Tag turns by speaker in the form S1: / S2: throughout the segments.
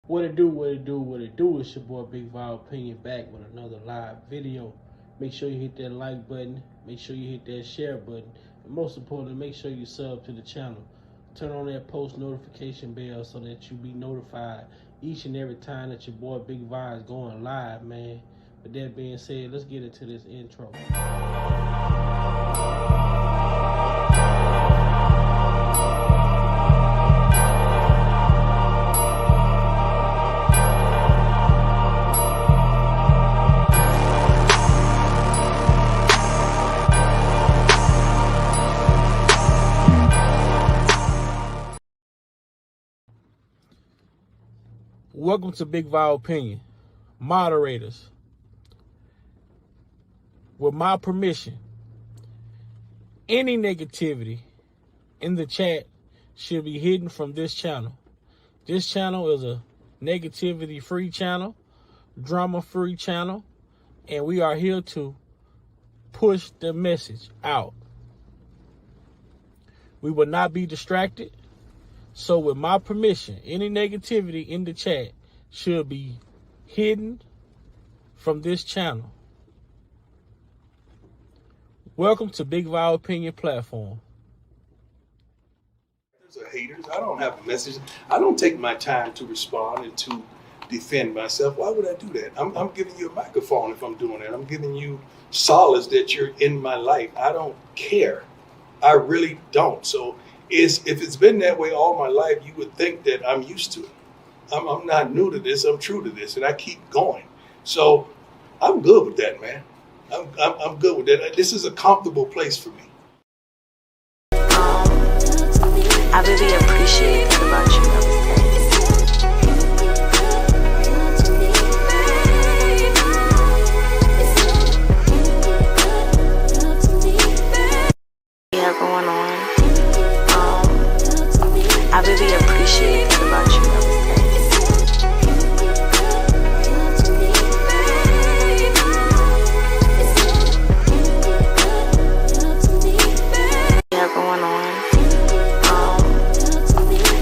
S1: What it do, what it do, what it do. It's your boy Big Vibe Opinion back with another live video. Make sure you hit that like button. Make sure you hit that share button. And most importantly, make sure you sub to the channel. Turn on that post notification bell so that you be notified each and every time that your boy Big Vibe is going live, man. With that being said, let's get into this intro. Welcome to Big Vibe Opinion. Moderators, with my permission, any negativity in the chat should be hidden from this channel. This channel is a negativity-free channel, drama-free channel, and we are here to push the message out. We will not be distracted. So with my permission, any negativity in the chat should be hidden from this channel. Welcome to Big Vibe Opinion platform.
S2: There's a haters. I don't have a message. I don't take my time to respond and to defend myself. Why would I do that? I'm giving you a microphone if I'm doing that. I'm giving you solace that you're in my life. I don't care. I really don't. So if it's been that way all my life, you would think that I'm used to it. I'm not new to this. I'm true to this, and I keep going. So I'm good with that, man. I'm good with that. This is a comfortable place for me.
S3: I really appreciate it about you. We have going on. I really appreciate it about you. We have going on.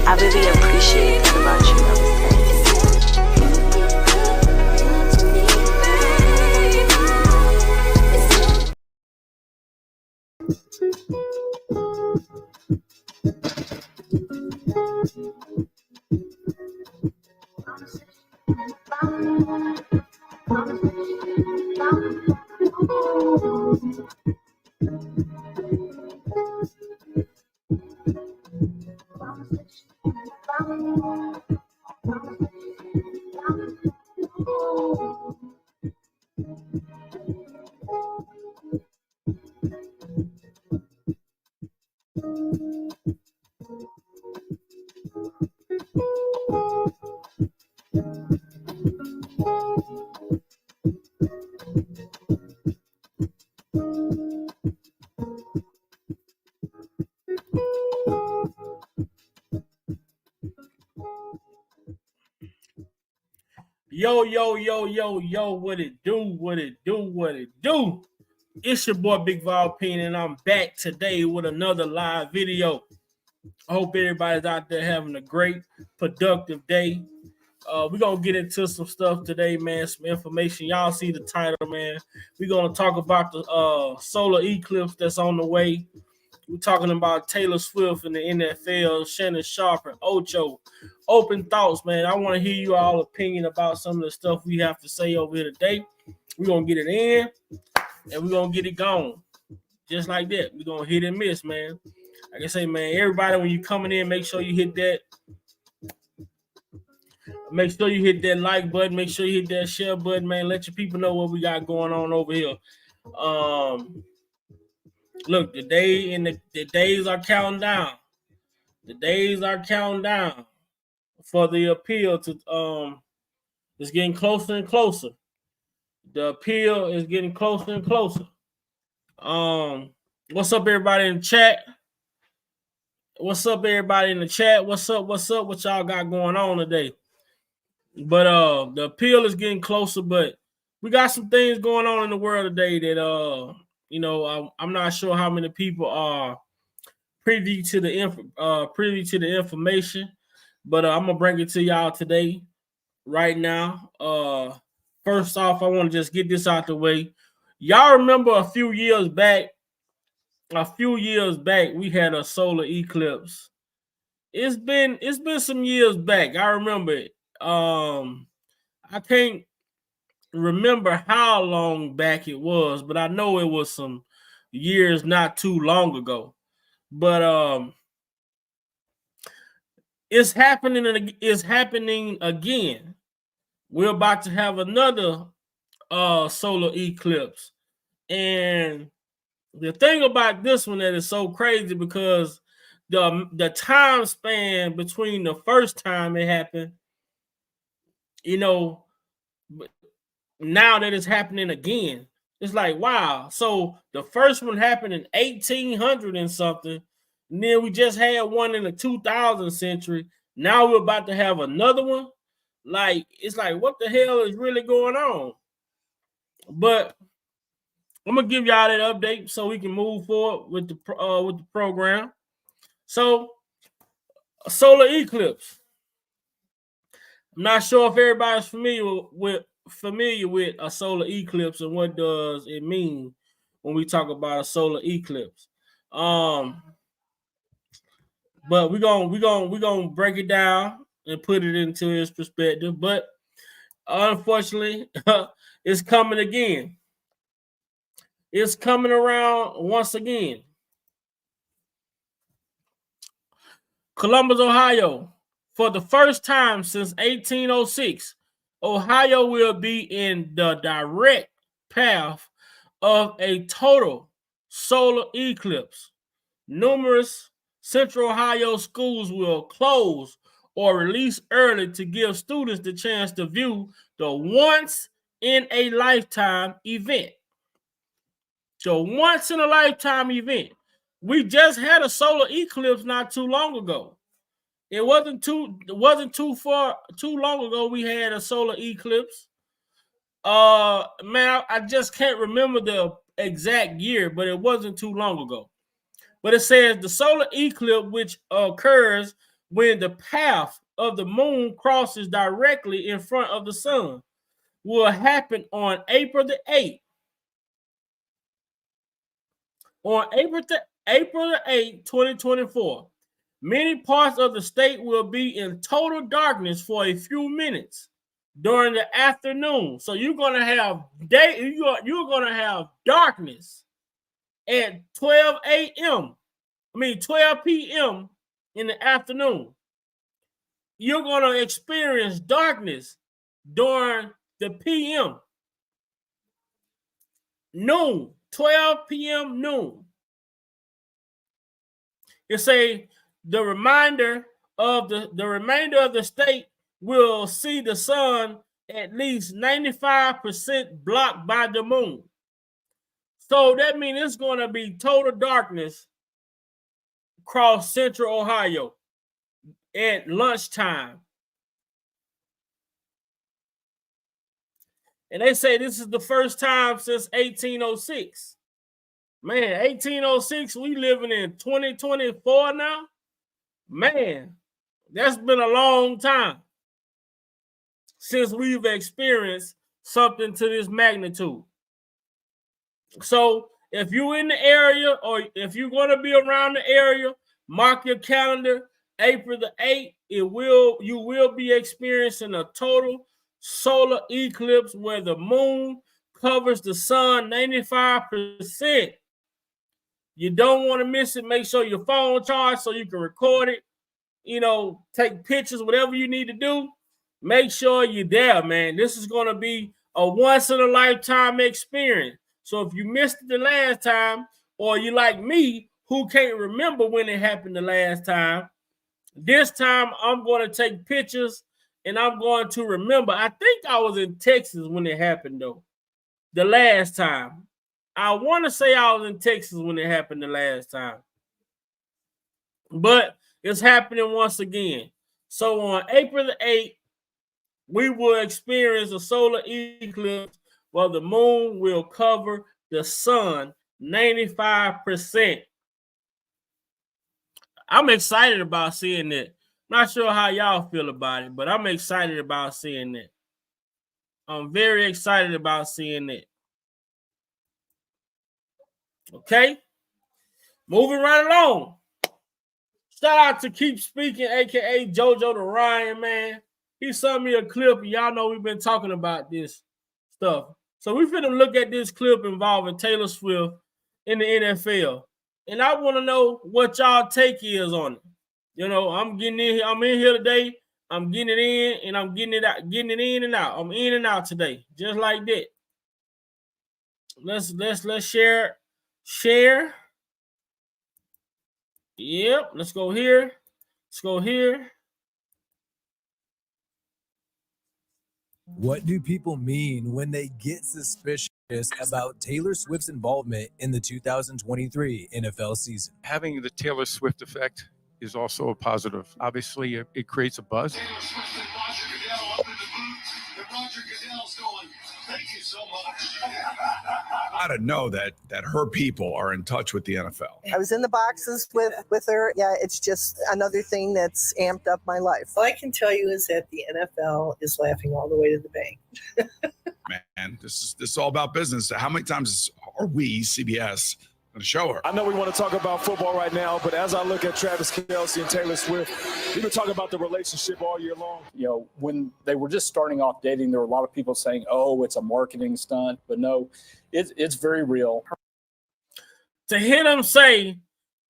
S3: I really appreciate it about you.
S1: Yo, what it do? It's your boy Big Vibe Opinion, and I'm back today with another live video. I hope everybody's out there having a great, productive day. We're going to get into some stuff today, man, some information. Y'all see the title, man. We're going to talk about the solar eclipse that's on the way. We're talking about Taylor Swift in the NFL, Shannon Sharp, and Ocho. Open thoughts, man. I want to hear you all opinion about some of the stuff we have to say over here today. We're going to get it in, and we're going to get it gone. Just like that. We're going to hit and miss, man. Like I say, man, everybody, when you're coming in, make sure you hit that. Make sure you hit that like button. Make sure you hit that share button, man. Let your people know what we got going on over here. Look, the days are counting down. The days are counting down for the appeal to it's getting closer and closer. The appeal is getting closer and closer. What's up, everybody in the chat? What's up, everybody in the chat? What's up? What y'all got going on today? But the appeal is getting closer, but we got some things going on in the world today that I'm not sure how many people are privy to the information, but I'm gonna bring it to y'all today. right now. First off, I want to just get this out the way. Y'all remember a few years back, we had a solar eclipse. It's been some years back. I remember it. I can't remember how long back it was, but I know it was some years not too long ago. But it's happening. It's happening again. We're about to have another solar eclipse, and the thing about this one that is so crazy because the time span between the first time it happened, you know, now that it's happening again, it's like, wow. So the first one happened in 1800 and something, and then we just had one in the 2000th century. Now we're about to have another one. Like, it's like, what the hell is really going on? But I'm gonna give y'all that update so we can move forward with the program. So, a solar eclipse. I'm not sure if everybody's familiar with a solar eclipse and what does it mean when we talk about a solar eclipse. But we're gonna break it down and put it into its perspective. But unfortunately, it's coming again. It's coming around once again. Columbus, Ohio. For the first time since 1806, Ohio will be in the direct path of a total solar eclipse. Numerous Central Ohio schools will close or release early to give students the chance to view the once-in-a-lifetime event. So once-in-a-lifetime event. We just had a solar eclipse not too long ago. It wasn't too long ago we had a solar eclipse. Man, I just can't remember the exact year, but it wasn't too long ago. But it says the solar eclipse, which occurs when the path of the moon crosses directly in front of the sun, will happen on April the 8th. On April the 8th, 2024. Many parts of the state will be in total darkness for a few minutes during the afternoon. So you're gonna have you're gonna have darkness at 12 p.m. in the afternoon. You're gonna experience darkness during the p.m. noon, 12 p.m. noon. It's the remainder of the state will see the sun at least 95% blocked by the moon. So that means it's going to be total darkness across Central Ohio at lunchtime. And they say this is the first time since 1806. Man, 1806, we living in 2024 now. Man, that's been a long time since we've experienced something to this magnitude. So if you're in the area or if you're going to be around the area, mark your calendar. April the 8th, you will be experiencing a total solar eclipse where the moon covers the sun 95%. You don't want to miss it. Make sure your phone charged so you can record it. Take pictures, whatever you need to do. Make sure you're there, man. This is going to be a once-in-a-lifetime experience. So if you missed it the last time, or you like me, who can't remember when it happened the last time, this time I'm going to take pictures and I'm going to remember. I think I was in Texas when it happened, though, the last time. I want to say I was in Texas when it happened the last time. But it's happening once again. So on April the 8th, we will experience a solar eclipse where the moon will cover the sun 95%. I'm excited about seeing that. Not sure how y'all feel about it, but I'm excited about seeing that. I'm very excited about seeing that. Okay? Moving right along. Shout out to Keep Speaking, a.k.a. JoJo the Ryan, man. He sent me a clip, and y'all know we've been talking about this stuff. So we finna look at this clip involving Taylor Swift in the NFL. And I want to know what y'all take is on it. You know, I'm in here today. I'm getting it in and I'm getting it out, getting it in and out. I'm in and out today, just like that. Let's share. Share. Yep. Let's go here. Let's go here.
S4: What do people mean when they get suspicious about Taylor Swift's involvement in the 2023 NFL season?
S5: Having the Taylor Swift effect is also a positive. Obviously, it creates a buzz.
S6: Taylor Swift and Roger Goodell up in the booth, and Roger Goodell's going, "Thank you so much."
S7: I don't know that her people are in touch with the NFL.
S8: I was in the boxes with her. Yeah, it's just another thing that's amped up my life. All I can tell you is that the NFL is laughing all the way to the bank.
S7: Man, this is all about business. How many times are we, CBS, going to show her?
S9: I know we want to talk about football right now, but as I look at Travis Kelce and Taylor Swift, we've been talking about the relationship all year long.
S10: You know, when they were just starting off dating, there were a lot of people saying, oh, it's a marketing stunt. But no, it's very real.
S1: To hear them say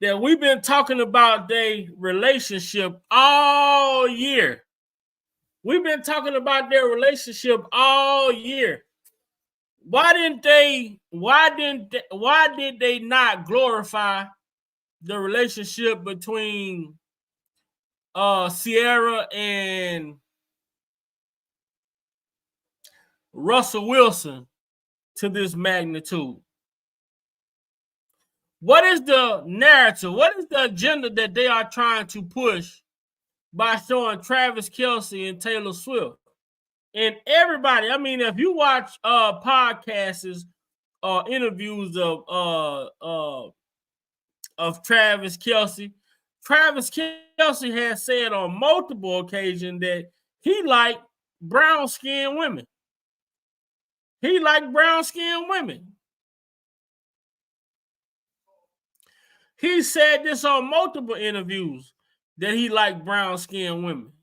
S1: that we've been talking about their relationship all year. We've been talking about their relationship all year. Why did they not glorify the relationship between Sierra and Russell Wilson to this magnitude? What is the narrative? What is the agenda that they are trying to push by showing Travis Kelce and Taylor Swift? And everybody, I mean, if you watch podcasts or interviews of Travis Kelce has said on multiple occasions that he liked brown-skinned women. He liked brown-skinned women. He said this on multiple interviews that he liked brown-skinned women.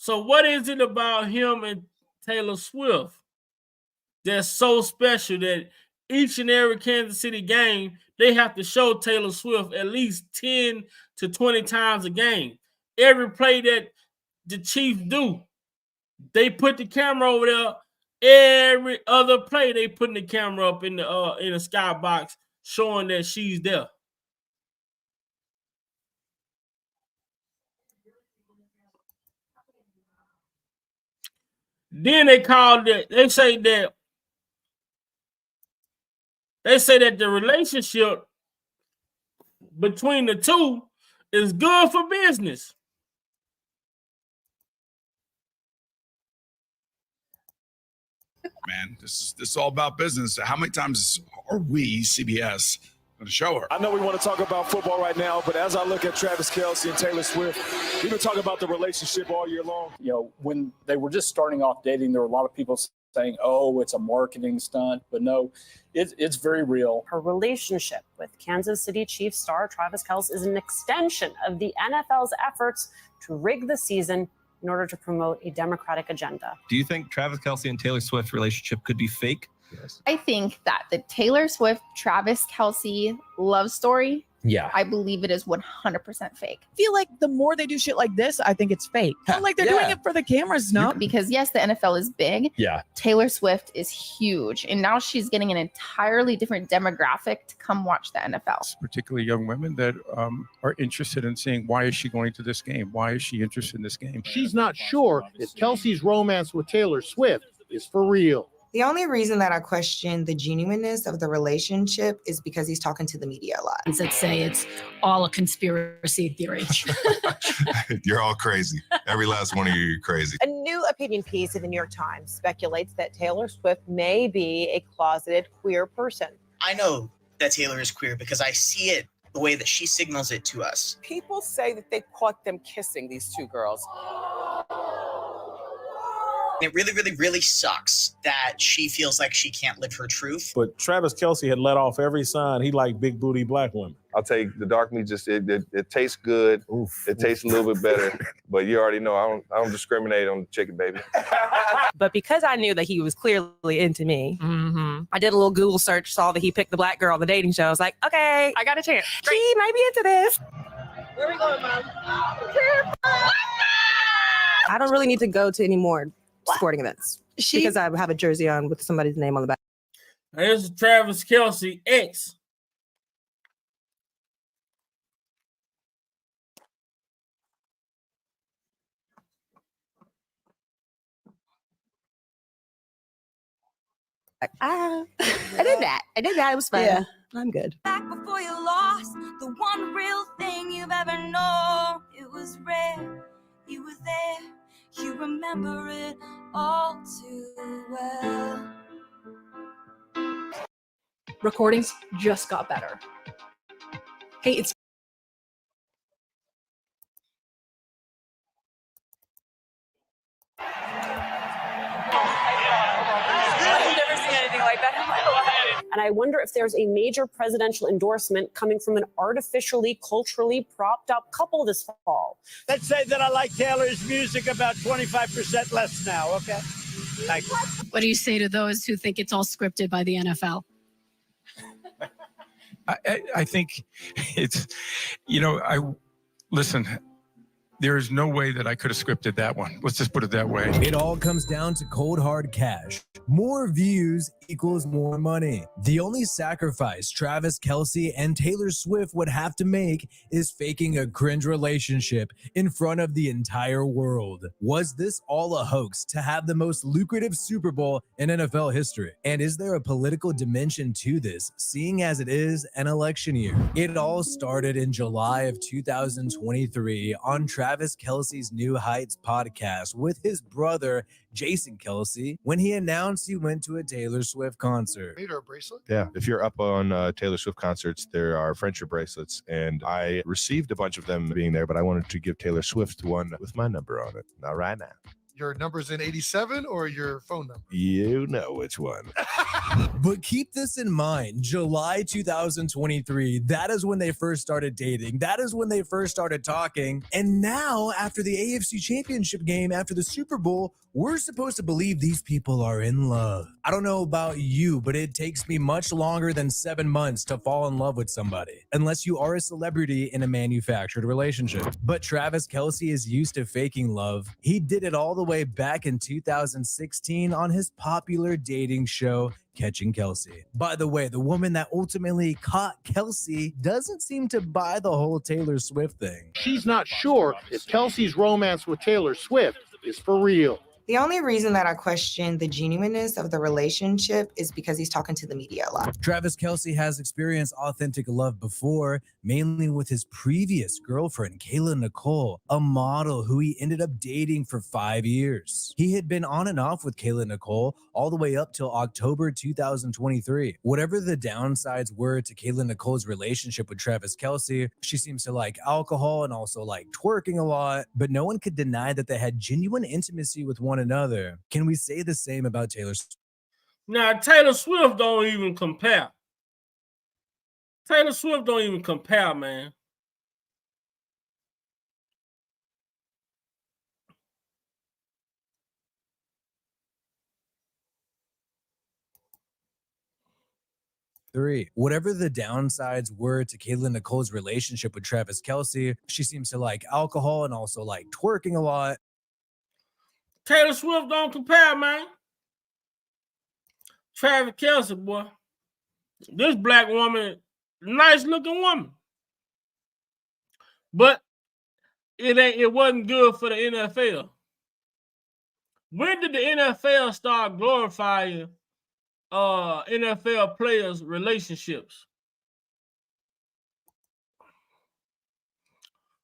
S1: So what is it about him and Taylor Swift that's so special that each and every Kansas City game, they have to show Taylor Swift at least 10 to 20 times a game? Every play that the Chiefs do, they put the camera over there. Every other play, they putting the camera up in the skybox showing that she's there. Then they called it, they say that the relationship between the two is good for business.
S7: Man, this is all about business. How many times are we, CBS, going to show her?
S9: I know we want to talk about football right now, but as I look at Travis Kelce and Taylor Swift, we've been talking about the relationship all year long.
S10: You know, when they were just starting off dating, there were a lot of people saying, oh, it's a marketing stunt. But no, it's very real.
S11: Her relationship with Kansas City Chiefs star Travis Kelce is an extension of the NFL's efforts to rig the season in order to promote a Democratic agenda.
S12: Do you think Travis Kelce and Taylor Swift relationship could be fake?
S13: Yes. I think that the Taylor Swift, Travis Kelce love story, I believe it is 100% fake.
S14: I feel like the more they do shit like this, I think it's fake. Like they're doing it for the cameras, no?
S13: Because yes, the NFL is big.
S12: Yeah.
S13: Taylor Swift is huge. And now she's getting an entirely different demographic to come watch the NFL.
S5: Particularly young women that are interested in seeing, why is she going to this game? Why is she interested in this game?
S15: She's not sure if Kelce's romance with Taylor Swift is for real.
S16: The only reason that I question the genuineness of the relationship is because he's talking to the media a lot.
S17: That say it's all a conspiracy theory.
S18: You're all crazy. Every last one of you're crazy.
S19: A new opinion piece in the New York Times speculates that Taylor Swift may be a closeted queer person.
S20: I know that Taylor is queer because I see it the way that she signals it to us.
S21: People say that they caught them kissing, these two girls.
S20: It really, really, really sucks that she feels like she can't live her truth.
S22: But Travis Kelce had let off every sign he liked big booty black women.
S23: I'll take the dark meat. Just it tastes good. It tastes a little bit better. But you already know I don't discriminate on the chicken, baby.
S24: But because I knew that he was clearly into me, I did a little Google search, saw that he picked the black girl on the dating show. I was like, okay, I got a chance. He might be into this. Where are we going, Mom? I don't really need to go to any more sporting events because I have a jersey on with somebody's name on the back.
S1: Here's Travis Kelce X.
S24: I did that. It was fun. Yeah, I'm good.
S25: Back before you lost the one real thing you've ever known. It was rare. You were there. You remember it all too well.
S26: Recordings just got better. Hey, it's
S11: I've never seen anything like that in my life. And I wonder if there's a major presidential endorsement coming from an artificially, culturally propped up couple this fall.
S27: Let's say that I like Taylor's music about 25% less now, okay? Thank you.
S17: What do you say to those who think it's all scripted by the NFL?
S5: I think it's, listen, there is no way that I could have scripted that one. Let's just put it that way.
S4: It all comes down to cold hard cash. More views equals more money. The only sacrifice Travis Kelce and Taylor Swift would have to make is faking a cringe relationship in front of the entire world. Was this all a hoax to have the most lucrative Super Bowl in NFL history? And is there a political dimension to this, seeing as it is an election year? It all started in July of 2023 on Travis Kelce's New Heights podcast with his brother, Jason Kelce, when he announced he went to a Taylor Swift concert.
S28: Made her a bracelet?
S23: Yeah, if you're up on Taylor Swift concerts, there are friendship bracelets, and I received a bunch of them being there, but I wanted to give Taylor Swift one with my number on it. Not right now.
S28: Your number's in 87 or your phone number?
S23: You know which one.
S4: But keep this in mind, July 2023, that is when they first started dating. That is when they first started talking. And now, after the AFC Championship game, after the Super Bowl, we're supposed to believe these people are in love. I don't know about you, but it takes me much longer than 7 months to fall in love with somebody, unless you are a celebrity in a manufactured relationship. But Travis Kelce is used to faking love. He did it all the way back in 2016 on his popular dating show, Catching Kelce. By the way, the woman that ultimately caught Kelce doesn't seem to buy the whole Taylor Swift thing.
S15: She's not sure if Kelce's romance with Taylor Swift is for real.
S16: The only reason that I question the genuineness of the relationship is because he's talking to the media a lot.
S4: Travis Kelce has experienced authentic love before, mainly with his previous girlfriend, Kayla Nicole, a model who he ended up dating for 5 years. He had been on and off with Kayla Nicole all the way up till October 2023. Whatever the downsides were to Kayla Nicole's relationship with Travis Kelce, she seems to like alcohol and also like twerking a lot, but no one could deny that they had genuine intimacy with one another. Can we say the same about Taylor Swift?
S1: Now, Taylor Swift don't even compare. Taylor Swift don't even compare, man.
S4: Whatever the downsides were to Kayla Nicole's relationship with Travis Kelce, she seems to like alcohol and also like twerking a lot.
S1: Taylor Swift don't compare, man. Travis Kelce, boy. This black woman, nice looking woman. But it wasn't good for the NFL. When did the NFL start glorifying NFL players' relationships?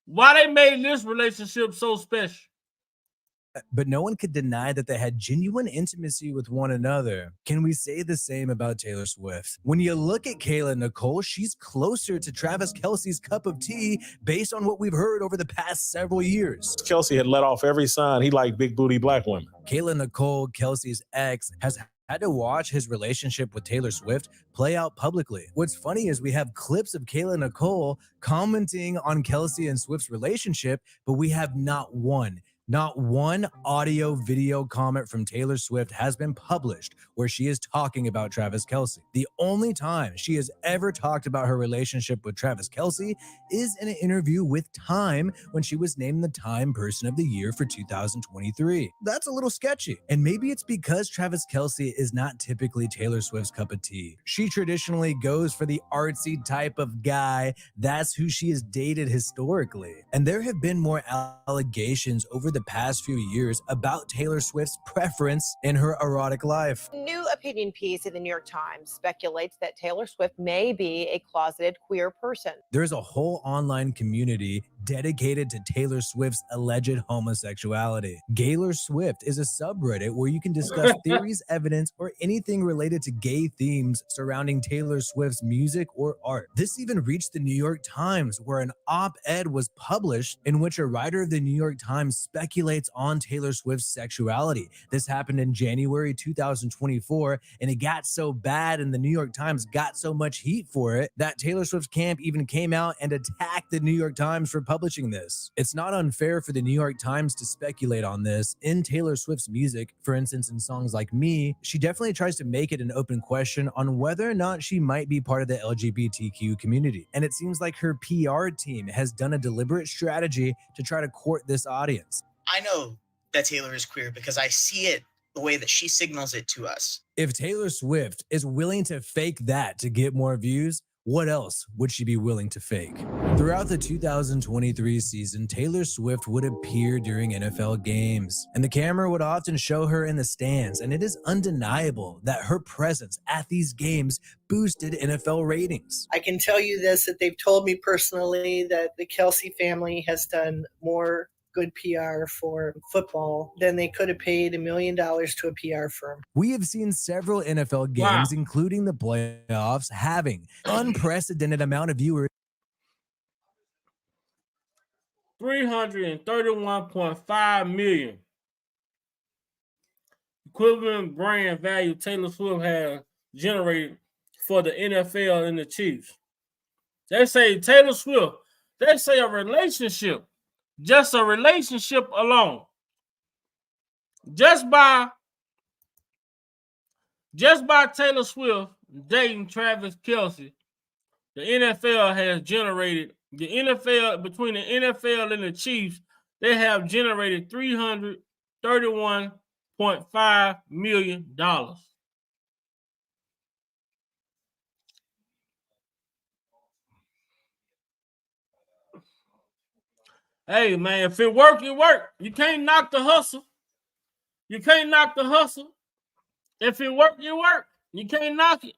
S1: Why they made this relationship so special?
S4: but no one could deny that they had genuine intimacy with one another. Can we say the same about Taylor Swift? When you look at Kayla Nicole, she's closer to Travis Kelce's cup of tea based on what we've heard over the past several years.
S22: Kelce had let off every sign he liked big booty black women.
S4: Kayla Nicole, Kelce's ex, has had to watch his relationship with Taylor Swift play out publicly. What's funny is we have clips of Kayla Nicole commenting on Kelce and Swift's relationship, but we have not one audio video comment from Taylor Swift has been published where she is talking about Travis Kelce. The only time she has ever talked about her relationship with Travis Kelce is in an interview with Time when she was named the Time Person of the Year for 2023. That's a little sketchy. And maybe it's because Travis Kelce is not typically Taylor Swift's cup of tea. She traditionally goes for the artsy type of guy. That's who she has dated historically. And there have been more allegations over the past few years about Taylor Swift's preference in her erotic life.
S19: New opinion piece in the New York Times speculates that Taylor Swift may be a closeted queer person.
S4: There's a whole online community dedicated to Taylor Swift's alleged homosexuality. Gaylor Swift is a subreddit where you can discuss theories, evidence, or anything related to gay themes surrounding Taylor Swift's music or art. This even reached the New York Times, where an op-ed was published in which a writer of the New York Times speculates on Taylor Swift's sexuality. This happened in January 2024, and it got so bad and the New York Times got so much heat for it that Taylor Swift's camp even came out and attacked the New York Times for publishing this. It's not unfair for the New York Times to speculate on this. In Taylor Swift's music, for instance, in songs like Me, she definitely tries to make it an open question on whether or not she might be part of the LGBTQ community. And it seems like her PR team has done a deliberate strategy to try to court this audience.
S20: I know that Taylor is queer because I see it the way that she signals it to us.
S4: If Taylor Swift is willing to fake that to get more views, what else would she be willing to fake? Throughout the 2023 season, Taylor Swift would appear during NFL games, and the camera would often show her in the stands, and it is undeniable that her presence at these games boosted NFL ratings.
S2: I can tell you this, that they've told me personally that the Kelce family has done more good PR for football than they could have paid $1 million to a PR firm.
S4: We have seen several NFL games, including the playoffs, having unprecedented amount of viewers.
S1: 331.5 million equivalent brand value Taylor Swift has generated for the NFL and the Chiefs. They say Taylor Swift, they say a relationship, just a relationship alone, just by Taylor Swift dating Travis Kelce, the NFL has generated, between the NFL and the Chiefs, they have generated $331.5 million. Hey, man, if it work, it work. You can't knock the hustle. You can't knock the hustle. If it work, it work. You can't knock it.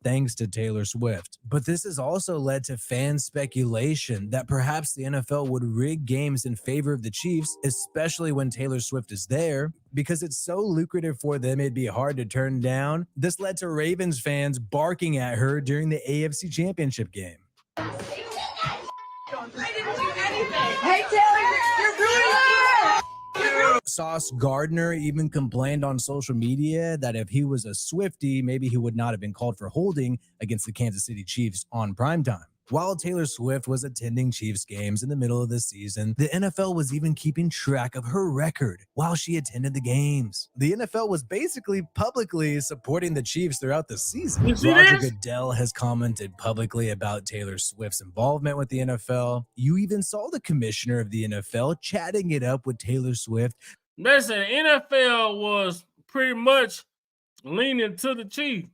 S4: Thanks to Taylor Swift. But this has also led to fan speculation that perhaps the NFL would rig games in favor of the Chiefs, especially when Taylor Swift is there, because it's so lucrative for them it'd be hard to turn down. This led to Ravens fans barking at her during the AFC Championship game.
S3: Hey, Taylor, you're brilliant!
S4: Sauce Gardner even complained on social media that if he was a Swiftie, maybe he would not have been called for holding against the Kansas City Chiefs on primetime. While Taylor Swift was attending Chiefs games in the middle of the season, the NFL was even keeping track of her record while she attended the games. The NFL was basically publicly supporting the Chiefs throughout the season. Roger Goodell has commented publicly about Taylor Swift's involvement with the NFL. You even saw the commissioner of the NFL chatting it up with Taylor Swift.
S1: Listen, the NFL was pretty much leaning to the Chiefs.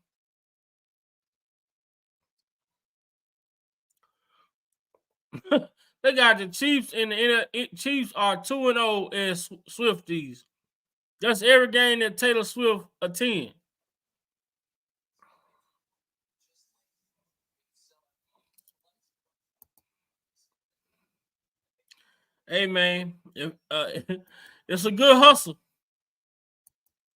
S1: They got the Chiefs, and the Chiefs are 2-0 as Swifties. That's every game that Taylor Swift attend. Hey man, it's a good hustle.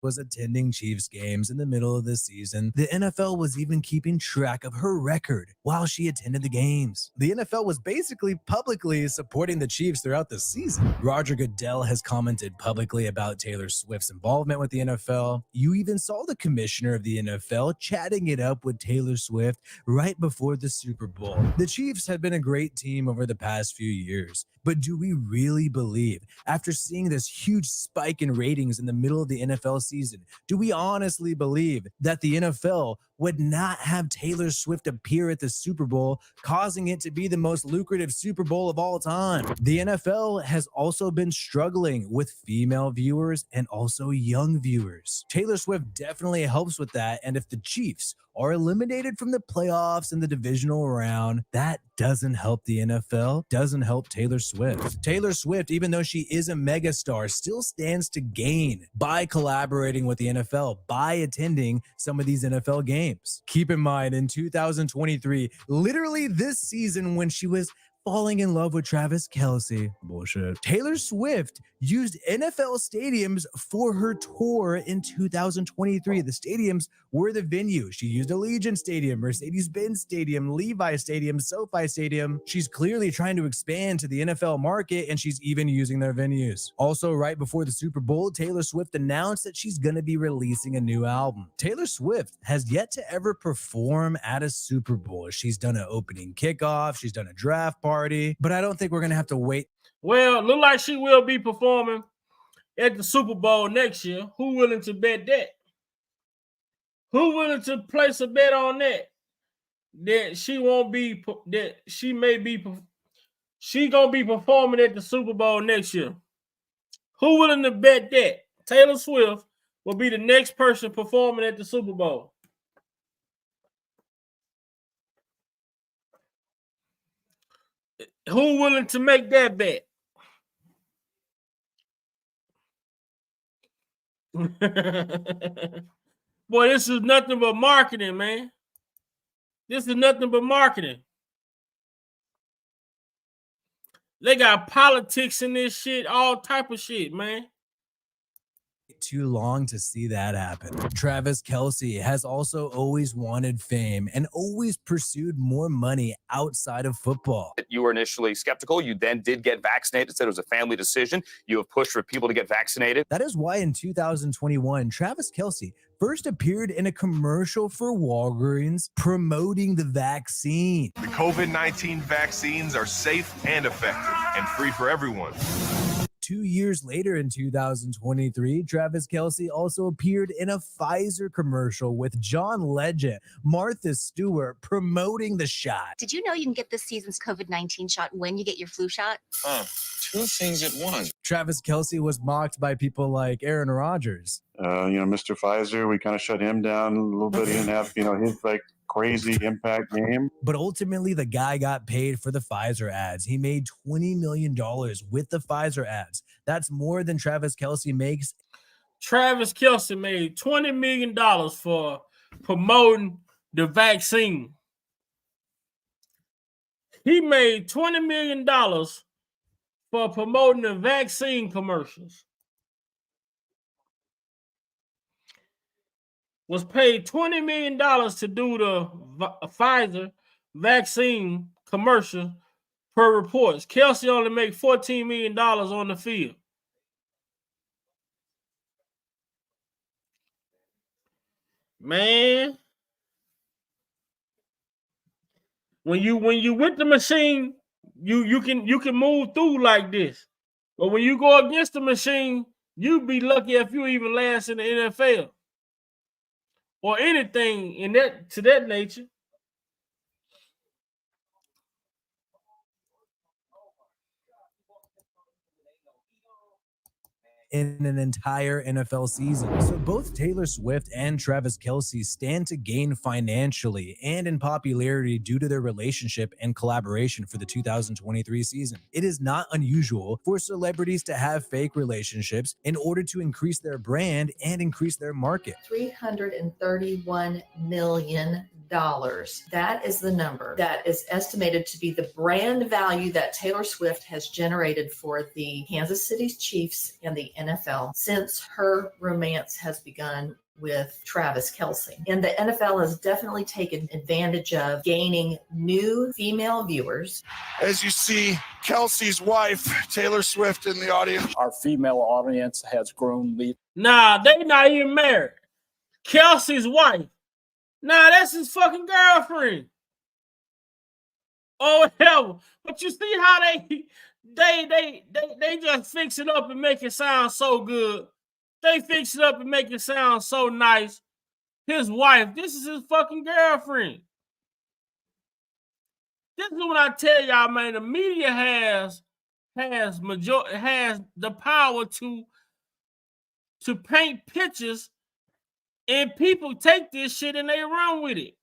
S4: Was attending Chiefs games in the middle of the season. The NFL was even keeping track of her record while she attended the games. The NFL was basically publicly supporting the Chiefs throughout the season. Roger Goodell has commented publicly about Taylor Swift's involvement with the NFL. You even saw the commissioner of the NFL chatting it up with Taylor Swift right before the Super Bowl. The Chiefs have been a great team over the past few years, but do we really believe, after seeing this huge spike in ratings in the middle of the NFL season, do we honestly believe that the NFL would not have Taylor Swift appear at the Super Bowl, causing it to be the most lucrative Super Bowl of all time? The NFL has also been struggling with female viewers and also young viewers. Taylor Swift definitely helps with that, and if the Chiefs are eliminated from the playoffs in the divisional round, that doesn't help the NFL, doesn't help Taylor Swift. Taylor Swift, even though she is a megastar, still stands to gain by collaborating with the NFL, by attending some of these NFL games. Keep in mind, in 2023, literally this season when she was falling in love with Travis Kelce. Bullshit. Taylor Swift used NFL stadiums for her tour in 2023. The stadiums were the venue. She used Allegiant Stadium, Mercedes-Benz Stadium, Levi Stadium, SoFi Stadium. She's clearly trying to expand to the NFL market, and she's even using their venues. Also, right before the Super Bowl, Taylor Swift announced that she's going to be releasing a new album. Taylor Swift has yet to ever perform at a Super Bowl. She's done an opening kickoff, she's done a draft party, but I don't think we're going to have to wait.
S1: Well, look like she will be performing at the Super Bowl next year. Who willing to bet that? Who willing to place a bet on that? That she won't be, that she may be, she gonna be performing at the Super Bowl next year. Who willing to bet that Taylor Swift will be the next person performing at the Super Bowl? Who willing to make that bet? Boy, this is nothing but marketing, man. This is nothing but marketing. They got politics in this shit, all type of shit, man.
S4: Too long to see that happen. Travis Kelce has also always wanted fame and always pursued more money outside of football.
S6: You were initially skeptical. You then did get vaccinated, said it was a family decision. You have pushed for people to get vaccinated.
S4: That is why in 2021, Travis Kelce first appeared in a commercial for Walgreens promoting the vaccine.
S23: The COVID-19 vaccines are safe and effective and free for everyone.
S4: 2 years later in 2023, Travis Kelce also appeared in a Pfizer commercial with John Legend, Martha Stewart promoting the shot.
S7: Did you know you can get this season's COVID-19 shot when you get your flu shot?
S23: Two things at once.
S4: Travis Kelce was mocked by people like Aaron Rodgers.
S8: Mr. Pfizer, we kind of shut him down a little bit. He didn't have, his crazy impact game.
S4: But ultimately, the guy got paid for the Pfizer ads. He made $20 million with the Pfizer ads. That's more than Travis Kelce makes.
S1: Travis Kelce made $20 million for promoting the vaccine. He made $20 million for promoting the vaccine commercials. Was paid $20 million to do the Pfizer vaccine commercial per reports. Kelce only made $14 million on the field. Man, when you with the machine, you can move through like this. But when you go against the machine, you'd be lucky if you even last in the NFL. Or anything in that to that nature.
S4: In an entire NFL season. So both Taylor Swift and Travis Kelce stand to gain financially and in popularity due to their relationship and collaboration for the 2023 season. It is not unusual for celebrities to have fake relationships in order to increase their brand and increase their market.
S9: $331 million That is the number that is estimated to be the brand value that Taylor Swift has generated for the Kansas City Chiefs and the NFL since her romance has begun with Travis Kelce. And the NFL has definitely taken advantage of gaining new female viewers.
S10: As you see, Kelsey's wife, Taylor Swift, in the audience.
S12: Our female audience has grown.
S1: Nah, they not even married. Kelsey's wife. Nah, that's his fucking girlfriend. Oh hell! But you see how they just fix it up and make it sound so good. They fix it up and make it sound so nice. His wife, this is his fucking girlfriend. This is what I tell y'all, man. The media has the power to paint pictures, and people take this shit and they run with it.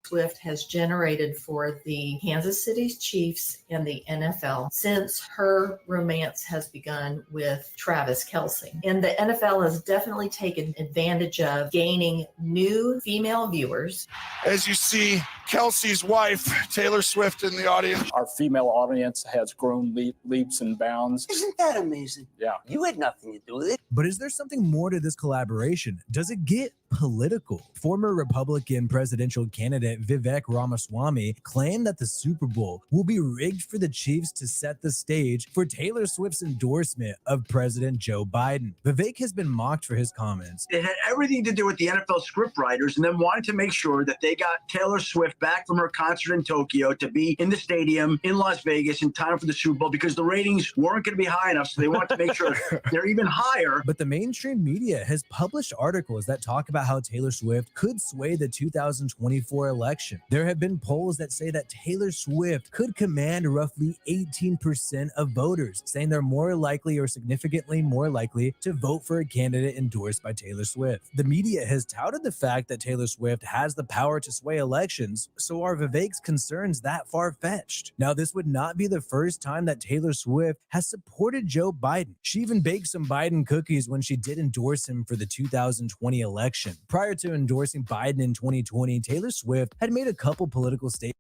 S9: Swift has generated for the Kansas City Chiefs and the NFL since her romance has begun with Travis Kelce. And the NFL has definitely taken advantage of gaining new female viewers.
S10: As you see, Kelsey's wife, Taylor Swift, in the audience.
S12: Our female audience has grown leaps and bounds.
S13: Isn't that amazing?
S12: Yeah.
S13: You had nothing to do with it.
S4: But is there something more to this collaboration? Does it get political? Former Republican presidential candidate Vivek Ramaswamy claimed that the Super Bowl will be rigged for the Chiefs to set the stage for Taylor Swift's endorsement of President Joe Biden. Vivek has been mocked for his comments.
S14: It had everything to do with the NFL scriptwriters and then wanted to make sure that they got Taylor Swift back from her concert in Tokyo to be in the stadium in Las Vegas in time for the Super Bowl because the ratings weren't going to be high enough, so they wanted to make sure they're even higher.
S4: But the mainstream media has published articles that talk about how Taylor Swift could sway the 2024 election. There have been polls that say that Taylor Swift could command roughly 18% of voters, saying they're more likely or significantly more likely to vote for a candidate endorsed by Taylor Swift. The media has touted the fact that Taylor Swift has the power to sway elections, so are Vivek's concerns that far-fetched? Now, this would not be the first time that Taylor Swift has supported Joe Biden. She even baked some Biden cookies when she did endorse him for the 2020 election. Prior to endorsing Biden in 2020, Taylor Swift had made a couple political statements.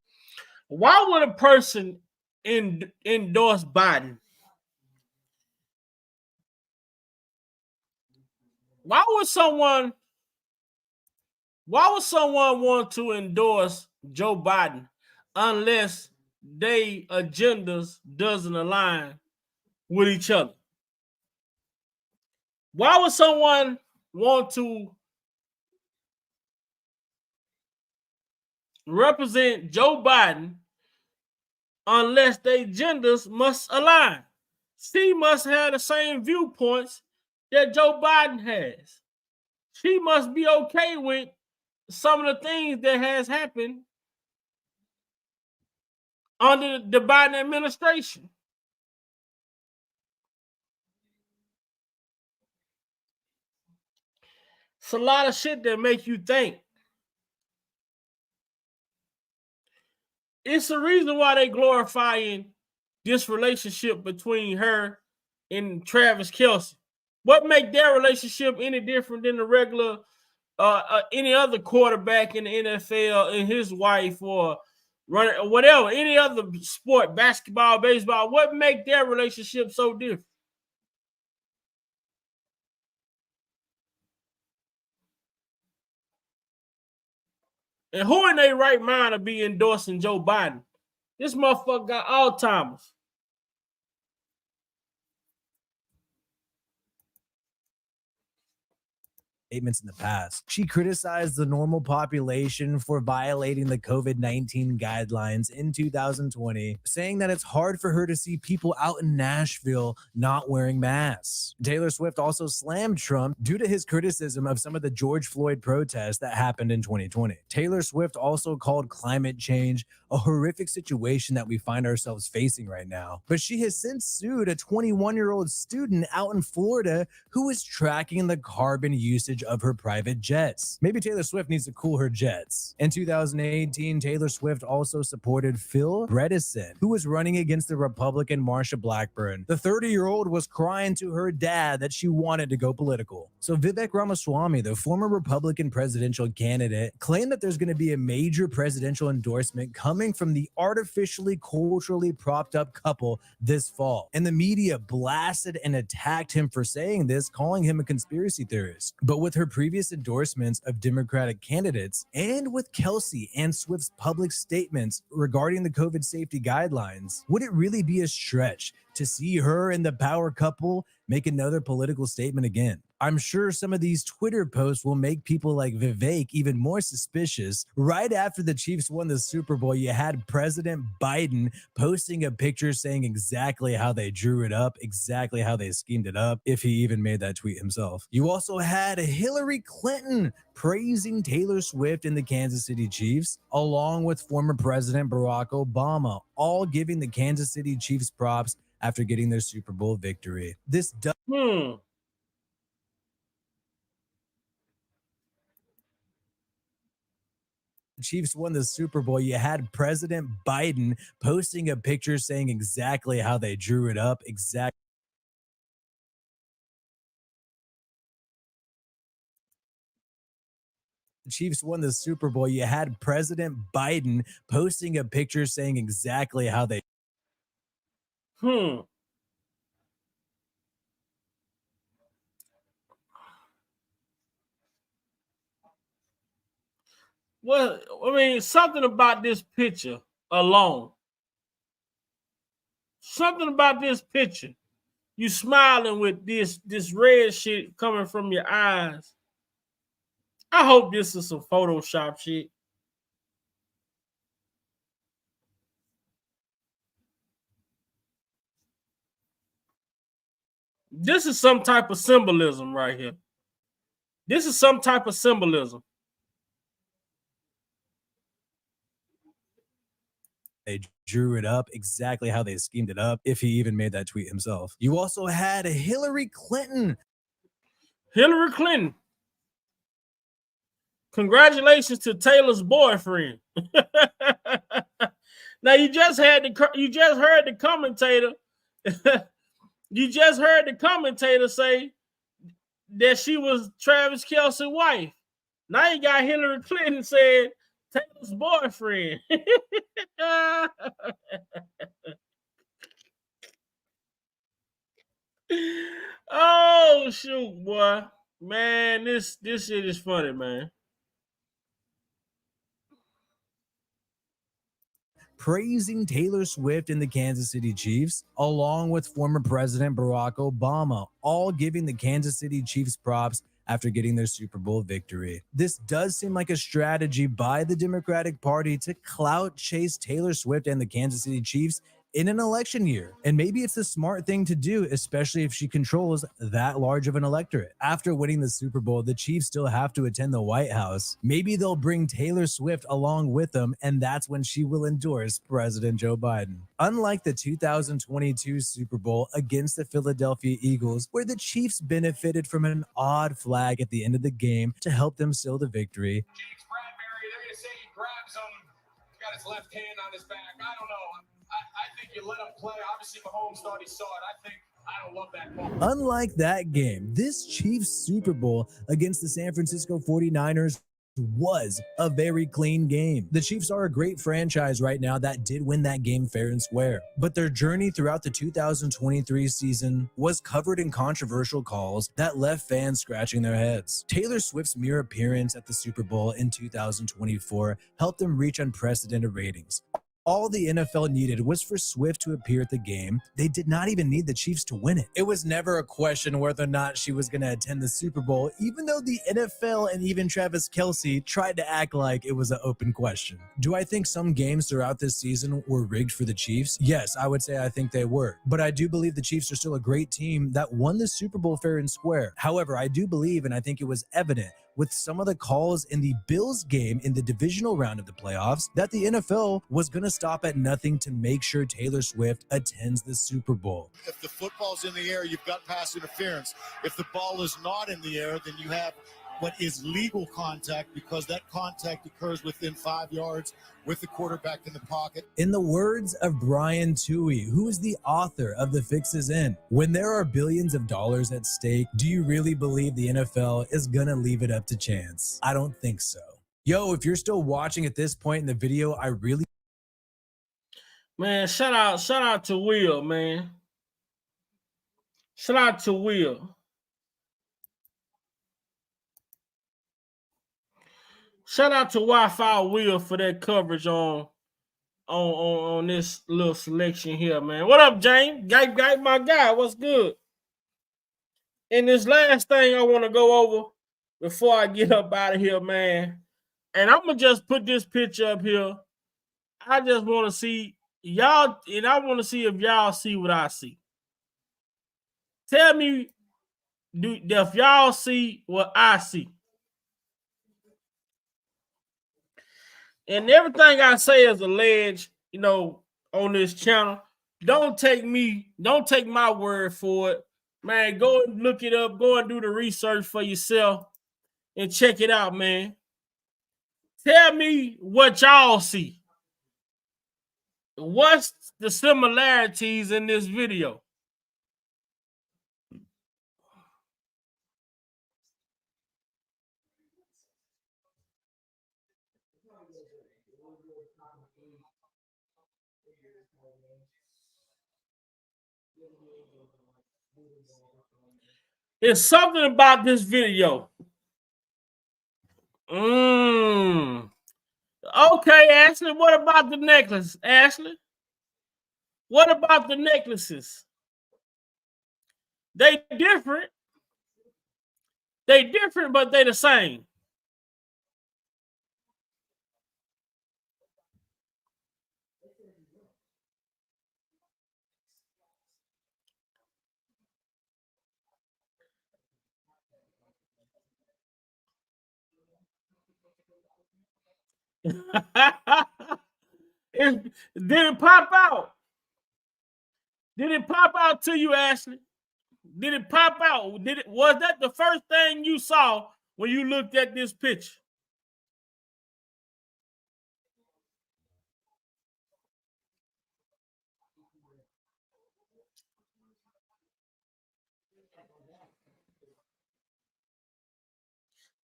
S1: Why would a person endorse Biden? Why would someone want to endorse Joe Biden unless their agendas doesn't align with each other? Why would someone want to represent Joe Biden unless their agendas must align? She must have the same viewpoints that Joe Biden has. She must be okay with some of the things that has happened under the Biden administration. It's a lot of shit that make you think. It's the reason why they glorifying this relationship between her and Travis Kelce. What make their relationship any different than the regular any other quarterback in the NFL and his wife or runner or whatever, any other sport, basketball, baseball? What make their relationship so different? And who in their right mind to be endorsing Joe Biden? This motherfucker got Alzheimer's.
S4: Statements in the past. She criticized the normal population for violating the COVID-19 guidelines in 2020, saying that it's hard for her to see people out in Nashville not wearing masks. Taylor Swift also slammed Trump due to his criticism of some of the George Floyd protests that happened in 2020. Taylor Swift also called climate change a horrific situation that we find ourselves facing right now. But she has since sued a 21-year-old student out in Florida who was tracking the carbon usage footage of her private jets. Maybe Taylor Swift needs to cool her jets. In 2018, Taylor Swift also supported Phil Bredesen, who was running against the Republican Marsha Blackburn. The 30-year-old was crying to her dad that she wanted to go political. So Vivek Ramaswamy, the former Republican presidential candidate, claimed that there's going to be a major presidential endorsement coming from the artificially culturally propped up couple this fall. And the media blasted and attacked him for saying this, calling him a conspiracy theorist. But with her previous endorsements of Democratic candidates, and with Kelsey and Swift's public statements regarding the COVID safety guidelines, would it really be a stretch to see her and the power couple make another political statement again? I'm sure some of these Twitter posts will make people like Vivek even more suspicious. Right after the Chiefs won the Super Bowl, you had President Biden posting a picture saying exactly how they drew it up, exactly how they schemed it up, if he even made that tweet himself. You also had Hillary Clinton praising Taylor Swift and the Kansas City Chiefs, along with former President Barack Obama, all giving the Kansas City Chiefs props after getting their Super Bowl victory. This does Chiefs won the Super Bowl, you had President Biden posting a picture saying exactly how they drew it up, exactly. Chiefs won the Super Bowl, you had President Biden posting a picture saying exactly how they
S1: Well, I mean, something about this picture alone. Something about this picture. You smiling with this red shit coming from your eyes. I hope this is some Photoshop shit. This is some type of symbolism right here. This is some type of symbolism.
S4: They drew it up, exactly how they schemed it up, if he even made that tweet himself. You also had Hillary Clinton.
S1: Hillary Clinton. Congratulations to Taylor's boyfriend. Now you just heard the commentator. You just heard the commentator say that she was Travis Kelce's wife. Now you got Hillary Clinton saying Taylor's boyfriend. Oh shoot, boy. Man, this shit is funny, man.
S4: Praising Taylor Swift and the Kansas City Chiefs, along with former President Barack Obama, all giving the Kansas City Chiefs props after getting their Super Bowl victory. This does seem like a strategy by the Democratic Party to clout chase Taylor Swift and the Kansas City Chiefs in an election year. And maybe it's a smart thing to do, especially if she controls that large of an electorate. After winning the Super Bowl, the Chiefs still have to attend the White House. Maybe they'll bring Taylor Swift along with them, and that's when she will endorse President Joe Biden. Unlike the 2022 Super Bowl against the Philadelphia Eagles, where the Chiefs benefited from an odd flag at the end of the game to help them seal the victory.
S11: James Bradbury, they're going to say he grabs him, got his left hand on his back. I don't know. I think you let him play. Obviously, Mahomes thought he saw it. I don't love that ball.
S4: Unlike that game, this Chiefs Super Bowl against the San Francisco 49ers was a very clean game. The Chiefs are a great franchise right now that did win that game fair and square, but their journey throughout the 2023 season was covered in controversial calls that left fans scratching their heads. Taylor Swift's mere appearance at the Super Bowl in 2024 helped them reach unprecedented ratings. All the NFL needed was for Swift to appear at the game. They did not even need the Chiefs to win it. It was never a question whether or not she was going to attend the Super Bowl, even though the NFL and even Travis Kelce tried to act like it was an open question. Do I think some games throughout this season were rigged for the Chiefs? Yes, I would say I think they were. But I do believe the Chiefs are still a great team that won the Super Bowl fair and square. However, I do believe, and I think it was evident with some of the calls in the Bills game in the divisional round of the playoffs, that the NFL was going to stop at nothing to make sure Taylor Swift attends the Super Bowl.
S28: If the football's in the air, you've got pass interference. If the ball is not in the air, then you have
S5: but is legal contact because that contact occurs within 5 yards with the quarterback in the pocket.
S4: In the words of Brian Toohey, who is the author of The Fix Is In, when there are billions of dollars at stake, do you really believe the NFL is gonna leave it up to chance? I don't think so. Yo, if you're still watching at this point in the video, I really...
S1: Man, shout out to Will, man. Shout out to Will. Shout out to Wi-Fi Will for that coverage on this little selection here, man. What up, James? Guy, my guy, what's good? And this last thing I want to go over before I get up out of here, man. And I'm gonna just put this picture up here. I just want to see y'all, and I want to see if y'all see what I see. Tell me if y'all see what I see. And everything I say is alleged, you know, on this channel. Don't take my word for it. Man, go and look it up. Go and do the research for yourself and check it out, man. Tell me what y'all see. What's the similarities in this video? There's something about this video. Okay, Ashley, what about the necklace? Ashley? What about the necklaces? They different. They different, but they the same. Did it pop out? Did it pop out to you, Ashley? Did it pop out? Was that the first thing you saw when you looked at this picture?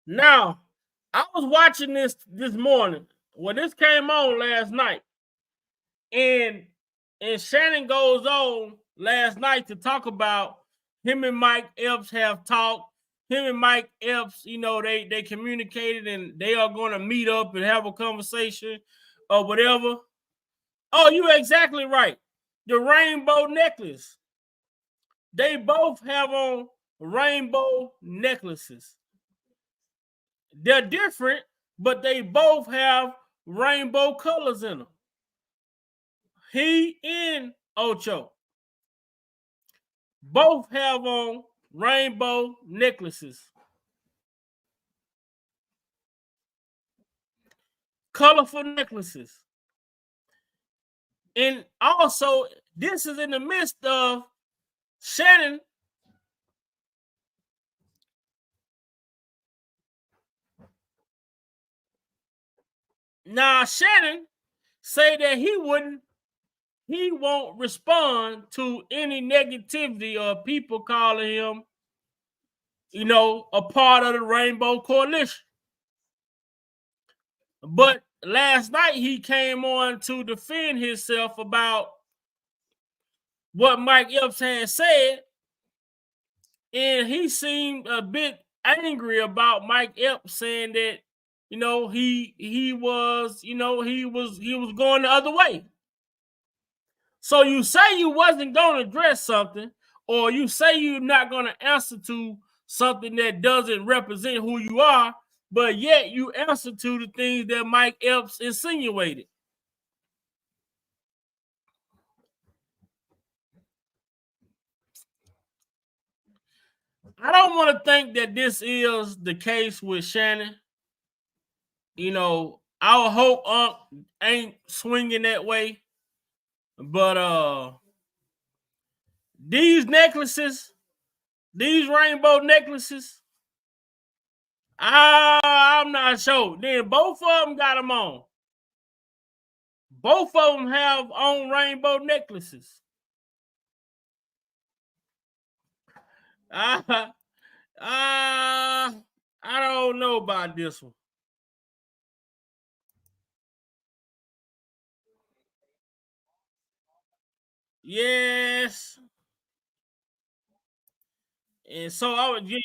S1: Now, I was watching this morning. Well, this came on last night. And Shannon goes on last night to talk about him and Mike Epps have talked. Him and Mike Epps, you know, they communicated and they are going to meet up and have a conversation or whatever. Oh, you're exactly right. The rainbow necklace. They both have on rainbow necklaces. They're different, but they both have rainbow colors in them. He and Ocho both have on rainbow necklaces. Colorful necklaces. And also, this is in the midst of Shannon Shannon say that he won't respond to any negativity or people calling him, you know, a part of the Rainbow Coalition. But last night he came on to defend himself about what Mike Epps had said, and he seemed a bit angry about Mike Epps saying that, you know, he was going the other way. So you say you wasn't going to address something, or you say you're not going to answer to something that doesn't represent who you are, but yet you answer to the things that Mike Epps insinuated. I don't want to think that this is the case with Shannon. You know, I hope Unc ain't swinging that way. But these necklaces, these rainbow necklaces, I'm not sure. Then both of them got them on. Both of them have on rainbow necklaces. I don't know about this one. Yes. And so I would give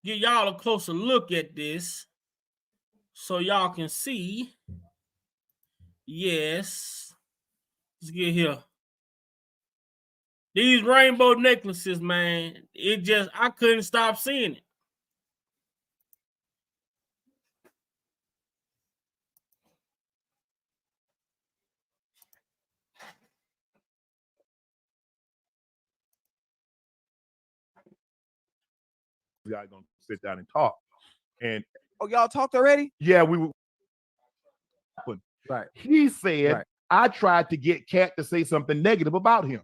S1: y'all a closer look at this so y'all can see. Yes. Let's get here. These rainbow necklaces, man, I couldn't stop seeing it.
S15: Y'all gonna sit down and talk. And
S17: y'all talked already?
S15: Yeah, we were.
S17: Right.
S15: He said,
S17: Right.
S15: I tried to get Cat to say something negative about him.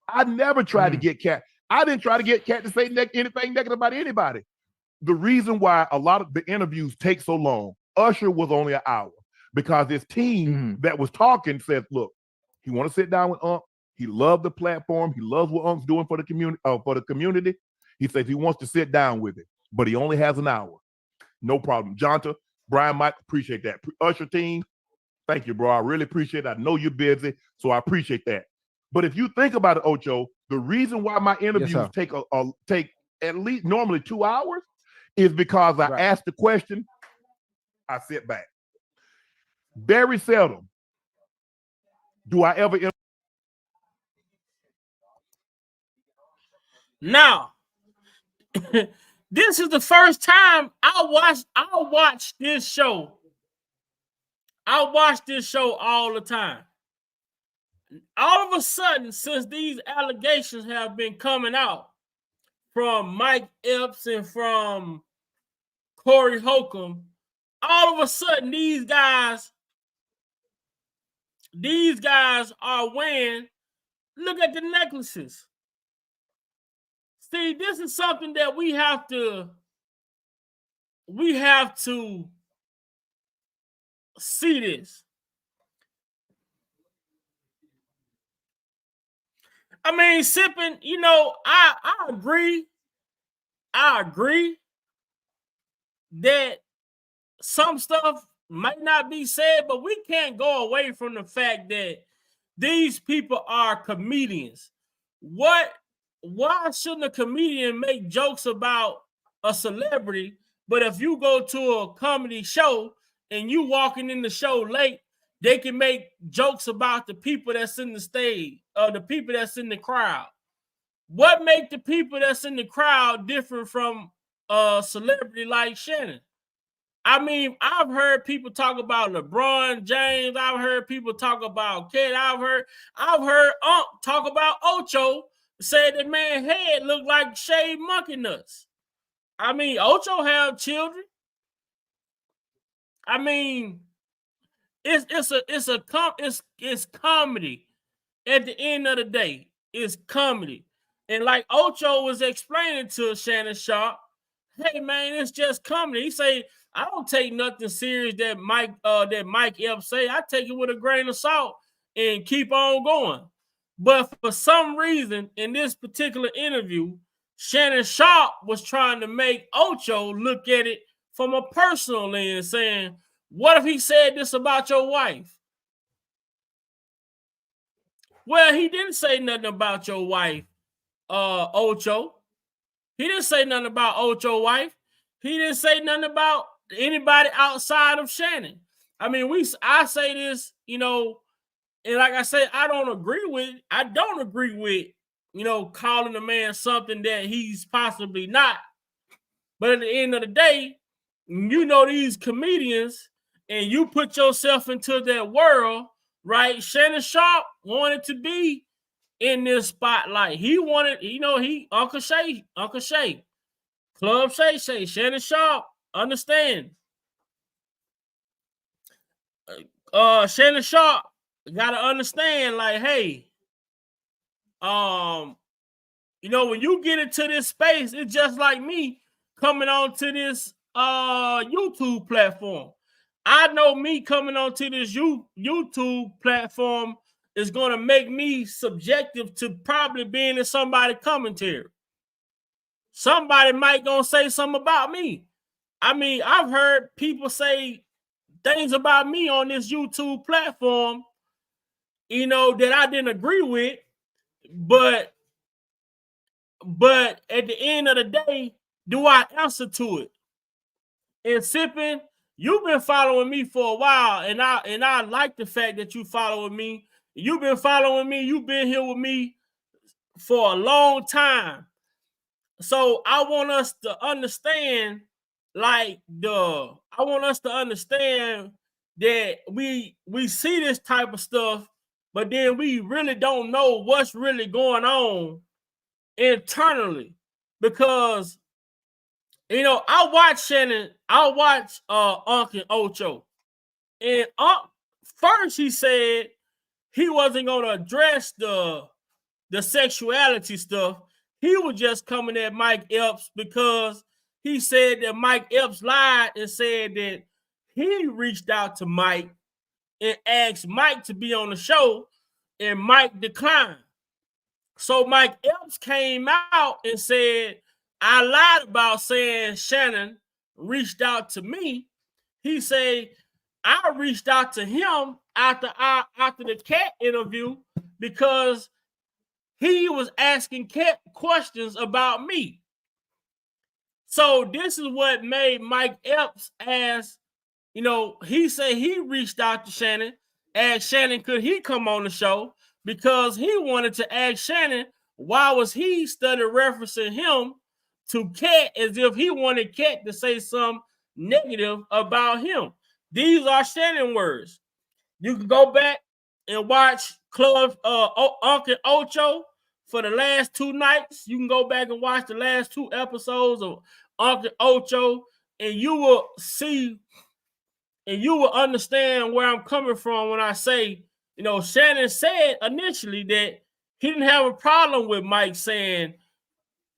S15: I never tried to get Cat. I didn't try to get Cat to say anything negative about anybody. The reason why a lot of the interviews take so long, Usher was only an hour because his team that was talking said, look, he want to sit down with Unc. He loved the platform. He loves what Unc's doing for the community. He says he wants to sit down with it, but he only has an hour. No problem. Jonta, Brian, Mike, appreciate that. Usher team, thank you, bro. I really appreciate it. I know you're busy, so I appreciate that. But if you think about it, Ocho, the reason why my interviews take at least normally 2 hours is because I ask the question, I sit back. Very seldom do I ever.
S1: Now, this is the first time I watch this show. I watch this show all the time. All of a sudden, since these allegations have been coming out from Mike Epps and from Corey Holcomb, all of a sudden these guys are wearing, look at the necklaces. See, this is something that we have to see this. I mean, sipping, I agree. I agree that some stuff might not be said, but we can't go away from the fact that these people are comedians. Why shouldn't a comedian make jokes about a celebrity, but if you go to a comedy show and you walking in the show late, they can make jokes about the people that's in the stage or the people that's in the crowd? What make the people that's in the crowd different from a celebrity like Shannon? I mean, I've heard people talk about LeBron James. I've heard people talk about Kid. I've heard Unc talk about Ocho. Said that man head looked like shaved monkey nuts. I mean, Ocho have children. I mean, it's comedy. At the end of the day, it's comedy. And like Ocho was explaining to Shannon Sharp, hey man, it's just comedy. He say, I don't take nothing serious that Mike Epps say. I take it with a grain of salt and keep on going. But for some reason, in this particular interview, Shannon Sharp was trying to make Ocho look at it from a personal lens, saying, what if he said this about your wife? Well, he didn't say nothing about your wife, Ocho. He didn't say nothing about Ocho's wife. He didn't say nothing about anybody outside of Shannon. I mean, I say this, and like I said, I don't agree with, calling a man something that he's possibly not. But at the end of the day, these comedians, and you put yourself into their world, right? Shannon Sharp wanted to be in this spotlight. He wanted, Uncle Shay, Club Shay, Shannon Sharp, understand. Shannon Sharp gotta understand, like, hey, you know, when you get into this space, it's just like me coming onto this YouTube platform. I know me coming onto this YouTube platform is gonna make me subjective to probably being in somebody's commentary. Somebody might gonna say something about me. I mean, I've heard people say things about me on this YouTube platform, you know, that I didn't agree with, but at the end of the day, do I answer to it? And Sipping, you've been following me for a while, and I like the fact that you following me. You've been following me. You've been here with me for a long time. So I want us to understand, I want us to understand that we see this type of stuff, but then we really don't know what's really going on internally. Because, you know, I watch Shannon, I watch Uncle Ocho, and first he said he wasn't gonna address the sexuality stuff. He was just coming at Mike Epps because he said that Mike Epps lied and said that he reached out to Mike and asked Mike to be on the show, and Mike declined. So Mike Epps came out and said, I lied about saying Shannon reached out to me. He said, I reached out to him after the cat interview because he was asking cat questions about me. So this is what made Mike Epps ask, you know, he said he reached out to Shannon, asked Shannon could he come on the show because he wanted to ask Shannon why was he study referencing him to Cat as if he wanted Cat to say something negative about him. These are Shannon words. You can go back and watch Club Uncle Ocho for the last 2 nights. You can go back and watch the last 2 episodes of Uncle Ocho, and you will see and you will understand where I'm coming from when I say, you know, Shannon said initially that he didn't have a problem with Mike saying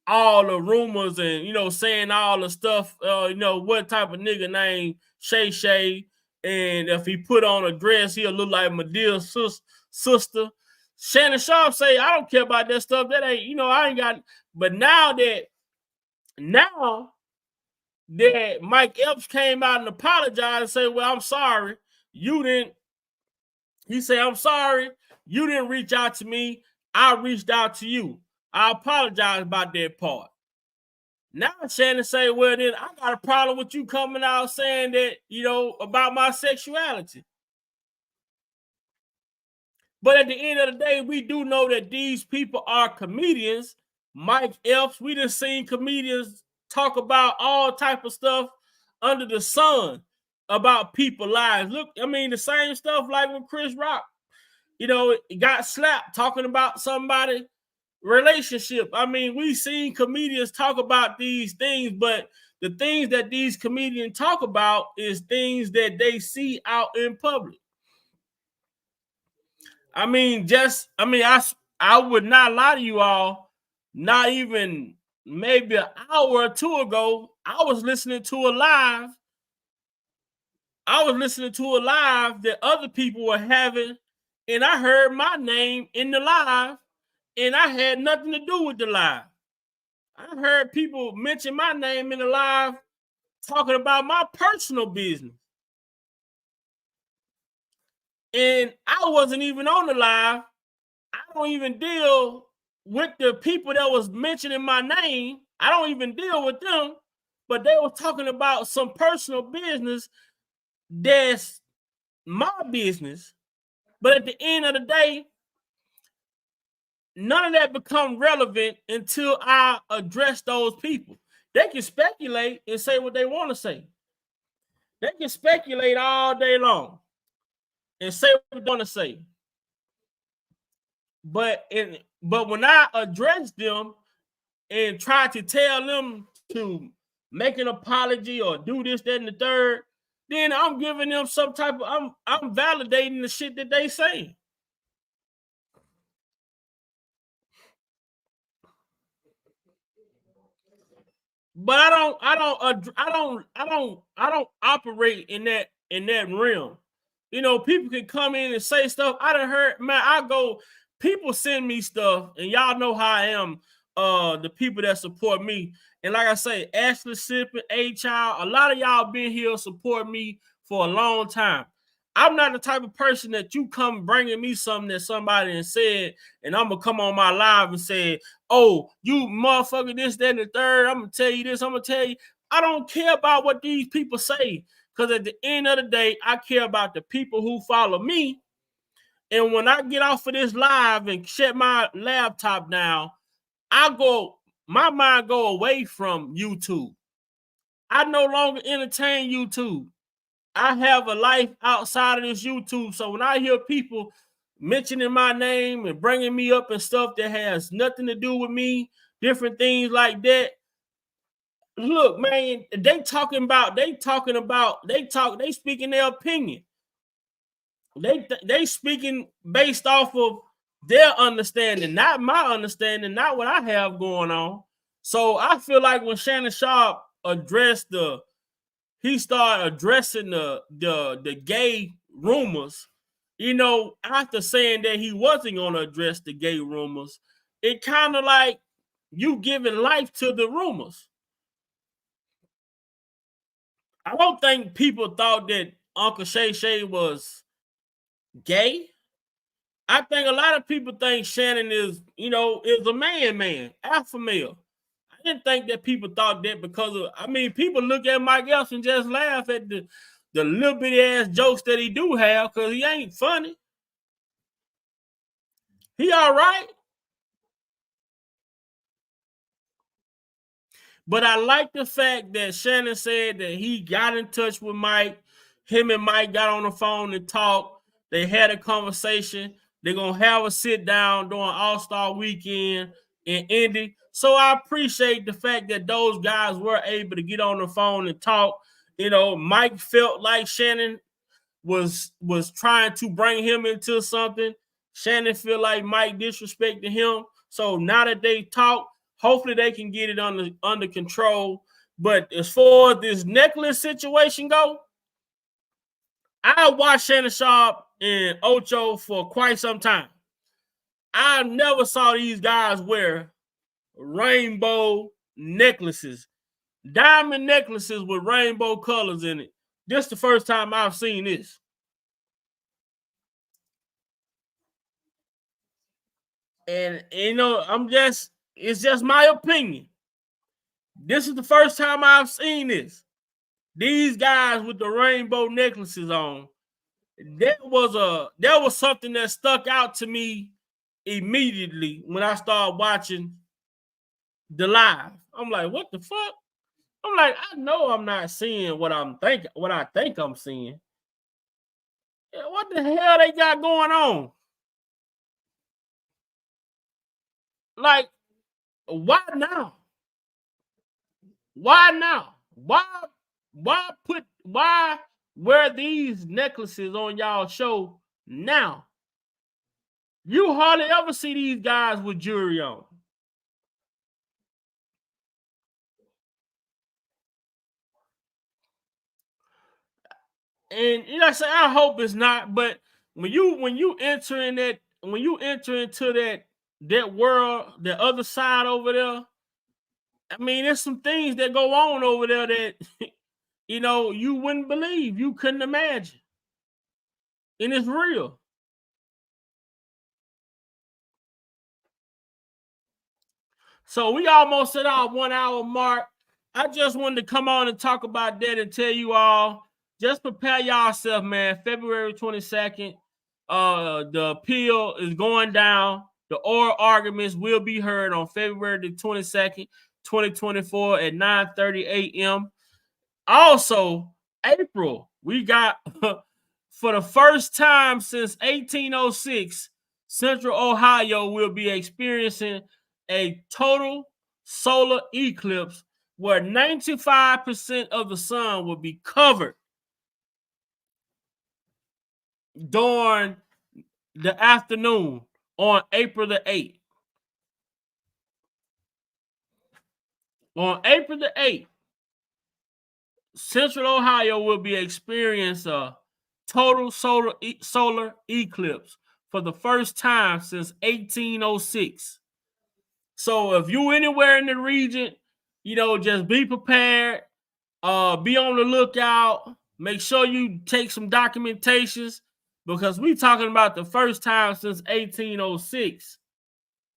S1: all the rumors and, you know, saying all the stuff, you know, what type of nigga named Shay Shay, and if he put on a dress, he'll look like Medea's sister. Shannon Sharp say, I don't care about that stuff. That ain't, you know, I ain't got. But now that Mike Epps came out and apologized and said, well, I'm sorry. You didn't. He said, I'm sorry. You didn't reach out to me. I reached out to you. I apologize about that part. Now Shannon say, well, then I got a problem with you coming out saying that, you know, about my sexuality. But at the end of the day, we do know that these people are comedians. Mike Epps, we done seen comedians talk about all type of stuff under the sun about people's lives. Look, I mean, the same stuff like with Chris Rock. You know, got slapped talking about somebody's relationship. I mean, we seen comedians talk about these things, but the things that these comedians talk about is things that they see out in public. I mean, I would not lie to you all. Not even maybe an hour or 2 ago, I was listening to a live. That other people were having, and I heard my name in the live, and I had nothing to do with the live. I heard people mention my name in the live talking about my personal business. And I wasn't even on the live. I don't even deal with the people that was mentioning my name. I don't even deal with them, but they were talking about some personal business that's my business. But at the end of the day, none of that become relevant until I address those people. They can speculate and say what they want to say. They can speculate all day long and say what they want to say. But when I address them and try to tell them to make an apology or do this, that, and the third, then I'm giving them some type of I'm validating the shit that they say. but I don't operate in that realm. You know, people can come in and say stuff. I done heard, man, people send me stuff, and y'all know how I am, the people that support me. And like I say, Ashley Sippin, A-Child, a lot of y'all been here support me for a long time. I'm not the type of person that you come bringing me something that somebody has said, and I'm going to come on my live and say, oh, you motherfucker, this, that, and the third. I'm going to tell you this. I'm going to tell you. I don't care about what these people say, because at the end of the day, I care about the people who follow me. And when I get off of this live and shut my laptop down, my mind go away from YouTube. I no longer entertain YouTube. I have a life outside of this YouTube. So when I hear people mentioning my name and bringing me up and stuff that has nothing to do with me, different things like that, look, man, they speaking their opinion. They speaking based off of their understanding, not my understanding, not what I have going on. So I feel like when Shannon Sharp he started addressing the gay rumors, you know, after saying that he wasn't going to address the gay rumors, it kind of like you giving life to the rumors. I don't think people thought that Uncle Shay Shay was gay. I think a lot of people think Shannon is a man, alpha male. I didn't think that people thought that because of, people look at Mike Epps and just laugh at the little bitty ass jokes that he do have because he ain't funny. He all right. But I like the fact that Shannon said that he got in touch with Mike. Him and Mike got on the phone and talked. They had a conversation. They're going to have a sit down during All-Star Weekend in Indy. So I appreciate the fact that those guys were able to get on the phone and talk. You know, Mike felt like Shannon was trying to bring him into something. Shannon feel like Mike disrespected him. So now that they talk, hopefully they can get it under control. But as far as this necklace situation go, I watched Shannon Sharp and Ocho for quite some time. I never saw these guys wear rainbow necklaces, diamond necklaces with rainbow colors in it. This is the first time I've seen this. And it's just my opinion. This is the first time I've seen this. These guys with the rainbow necklaces on. There was something that stuck out to me immediately when I started watching the live. I'm like, what the fuck? I'm like, I know I'm not seeing what I think I'm seeing. What the hell they got going on? Like, why now? Why now? Why wear these necklaces on y'all show now? You hardly ever see these guys with jewelry on. And I hope it's not, but when you enter into that world, the other side over there, there's some things that go on over there that you wouldn't believe, you couldn't imagine. And it's real. So we almost at our 1 hour mark. I just wanted to come on and talk about that and tell you all, just prepare yourself, man. February 22nd, the appeal is going down. The oral arguments will be heard on February the 22nd, 2024 at 9:30 a.m. Also, April, we got, for the first time since 1806, Central Ohio will be experiencing a total solar eclipse where 95% of the sun will be covered during the afternoon on April the 8th. On April the 8th, Central Ohio will be experiencing a total solar eclipse for the first time since 1806. So if you anywhere in the region, just be prepared. Be on the lookout. Make sure you take some documentations because we talking about the first time since 1806.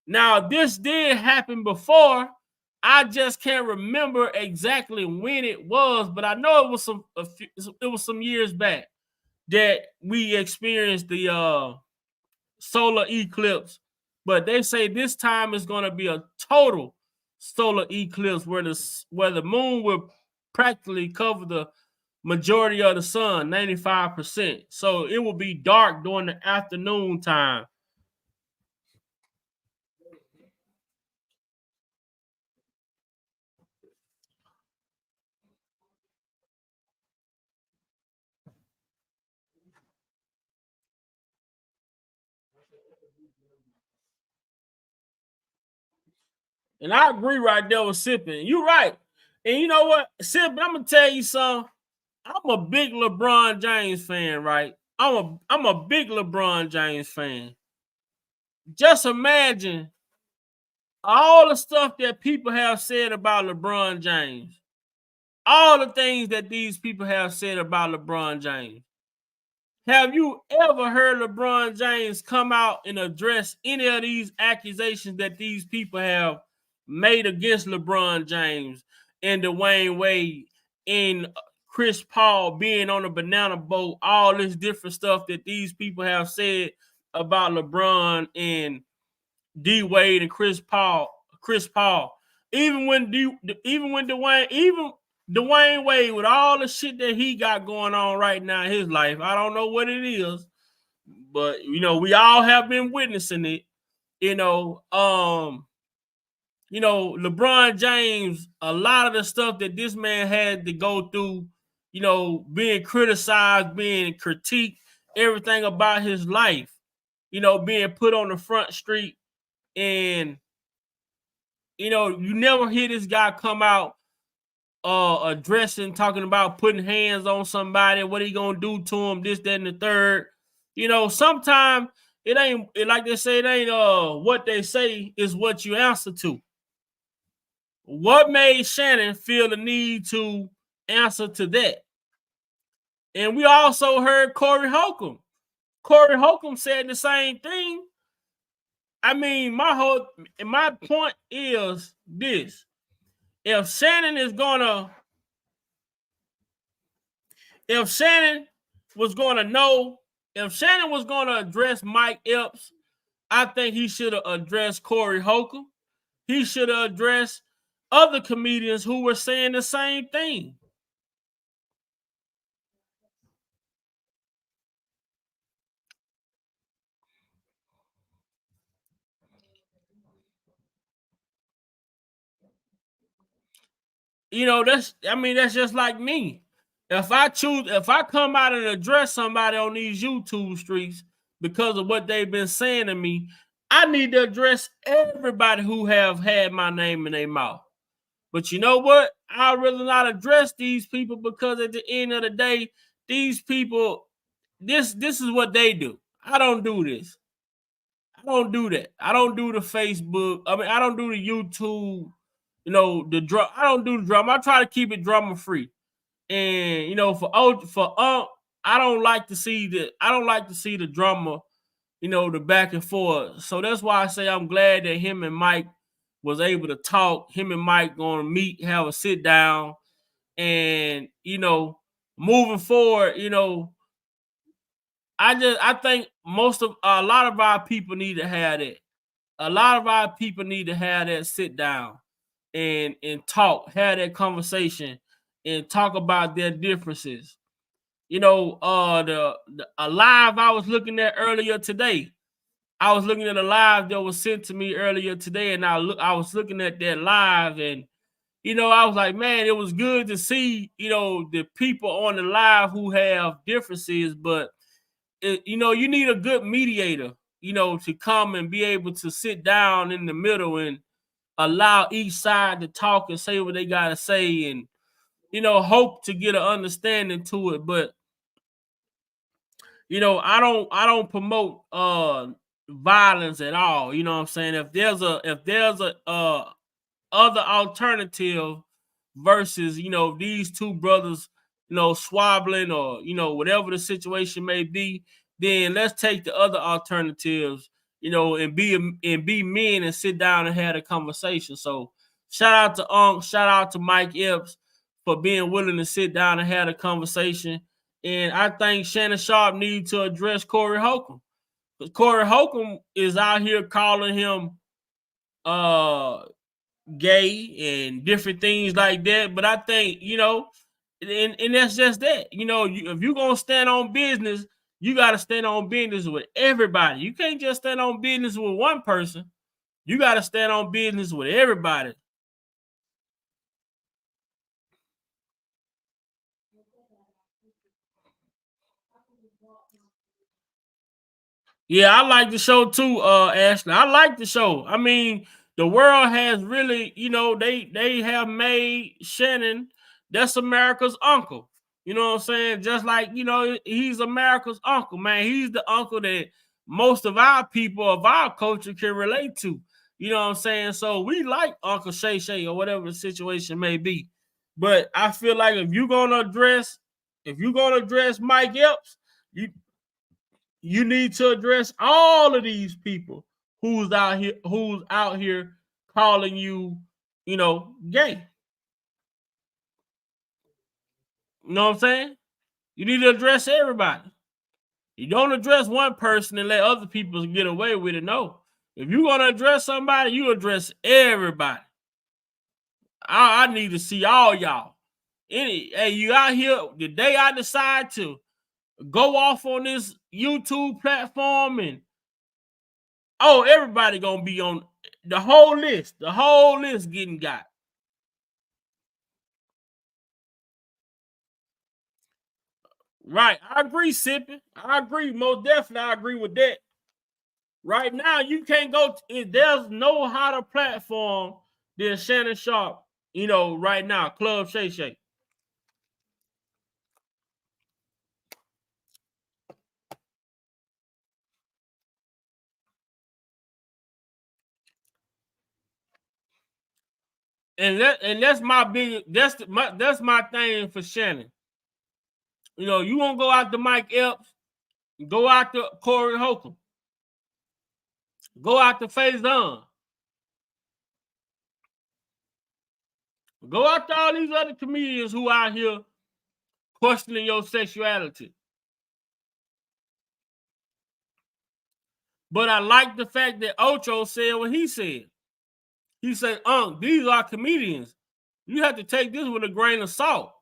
S1: Now, this did happen before. I just can't remember exactly when it was, but I know it was some years back that we experienced the solar eclipse. But they say this time is going to be a total solar eclipse where the moon will practically cover the majority of the sun, 95%. So it will be dark during the afternoon time. And I agree right there with Sippin'. You're right. And you know what, Sippin', I'm gonna tell you something. I'm a big LeBron James fan, right? I'm a big LeBron James fan. Just imagine all the stuff that people have said about LeBron James. All the things that these people have said about LeBron James. Have you ever heard LeBron James come out and address any of these accusations that these people have made against LeBron James and Dwayne Wade and Chris Paul being on the banana boat, all this different stuff that these people have said about LeBron and D Wade and Chris Paul. Even when Dwayne Wade, with all the shit that he got going on right now in his life, I don't know what it is, but we all have been witnessing it. LeBron James, a lot of the stuff that this man had to go through, being criticized, being critiqued, everything about his life, being put on the front street, and you never hear this guy come out addressing, talking about putting hands on somebody, what he gonna do to him, this, that, and the third. Sometimes it ain't like they say, it ain't what they say is what you answer to. What made Shannon feel the need to answer to that? And we also heard Corey Holcomb. Corey Holcomb said the same thing. I mean, my point is this: if Shannon was gonna address Mike Epps, I think he should have addressed Corey Holcomb. He should have addressed other comedians who were saying the same thing. That's just like me. If I come out and address somebody on these YouTube streets because of what they've been saying to me, I need to address everybody who have had my name in their mouth. But you know what? I'd rather not address these people because at the end of the day, these people, this is what they do. I don't do this. I don't do that. I don't do the Facebook. I don't do the YouTube. I don't do the drama. I try to keep it drama free. And I don't like to see the drama, the back and forth. So that's why I say I'm glad that him and Mike was able to talk. Him and Mike gonna meet, have a sit down, and moving forward, I think a lot of our people need to have that. A lot of our people need to have that sit down and talk, have that conversation, and talk about their differences. A live I was looking at earlier today. I was looking at a live that was sent to me earlier today, and I was looking at that live, and I was like, man, it was good to see the people on the live who have differences, but you need a good mediator, to come and be able to sit down in the middle and allow each side to talk and say what they gotta say, and hope to get an understanding to it. But I don't promote violence at all. You know what I'm saying? If there's a other alternative versus these two brothers swabbling, or whatever the situation may be, then let's take the other alternatives, and be men and sit down and have a conversation. So shout out to shout out to Mike Epps for being willing to sit down and have a conversation. And I think Shannon Sharp needs to address Corey Holcomb, because Corey Holcomb is out here calling him gay and different things like that. But I think, and that's just that. If you're gonna stand on business, you got to stand on business with everybody. You can't just stand on business with one person. You got to stand on business with everybody. Yeah, I like the show too, Ashley. I like the show. I mean, the world has really, they have made Shannon, that's America's uncle. You know what I'm saying? Just like, he's America's uncle, man. He's the uncle that most of our people of our culture can relate to. You know what I'm saying? So we like Uncle Shay Shay, or whatever the situation may be. But I feel like if you're gonna address Mike Epps, you need to address all of these people who's out here calling you, gay. You know what I'm saying? You need to address everybody. You don't address one person and let other people get away with it. No. If you're gonna address somebody, you address everybody. I need to see all y'all. Hey, you out here the day I decide to go off on this YouTube platform, and everybody gonna be on the whole list. The whole list getting got. Right. I agree, Sippy. I agree. Most definitely, I agree with that. Right now, you can't go. There's no hotter platform than Shannon Sharp, right now. Club Shay Shay. And that's my big, that's my thing for Shannon. You won't go out to Mike Epps, go out to Corey Holcomb, go out to Faison, go out to all these other comedians who out here questioning your sexuality. But I like the fact that Ocho said what he said. He said, these are comedians. You have to take this with a grain of salt.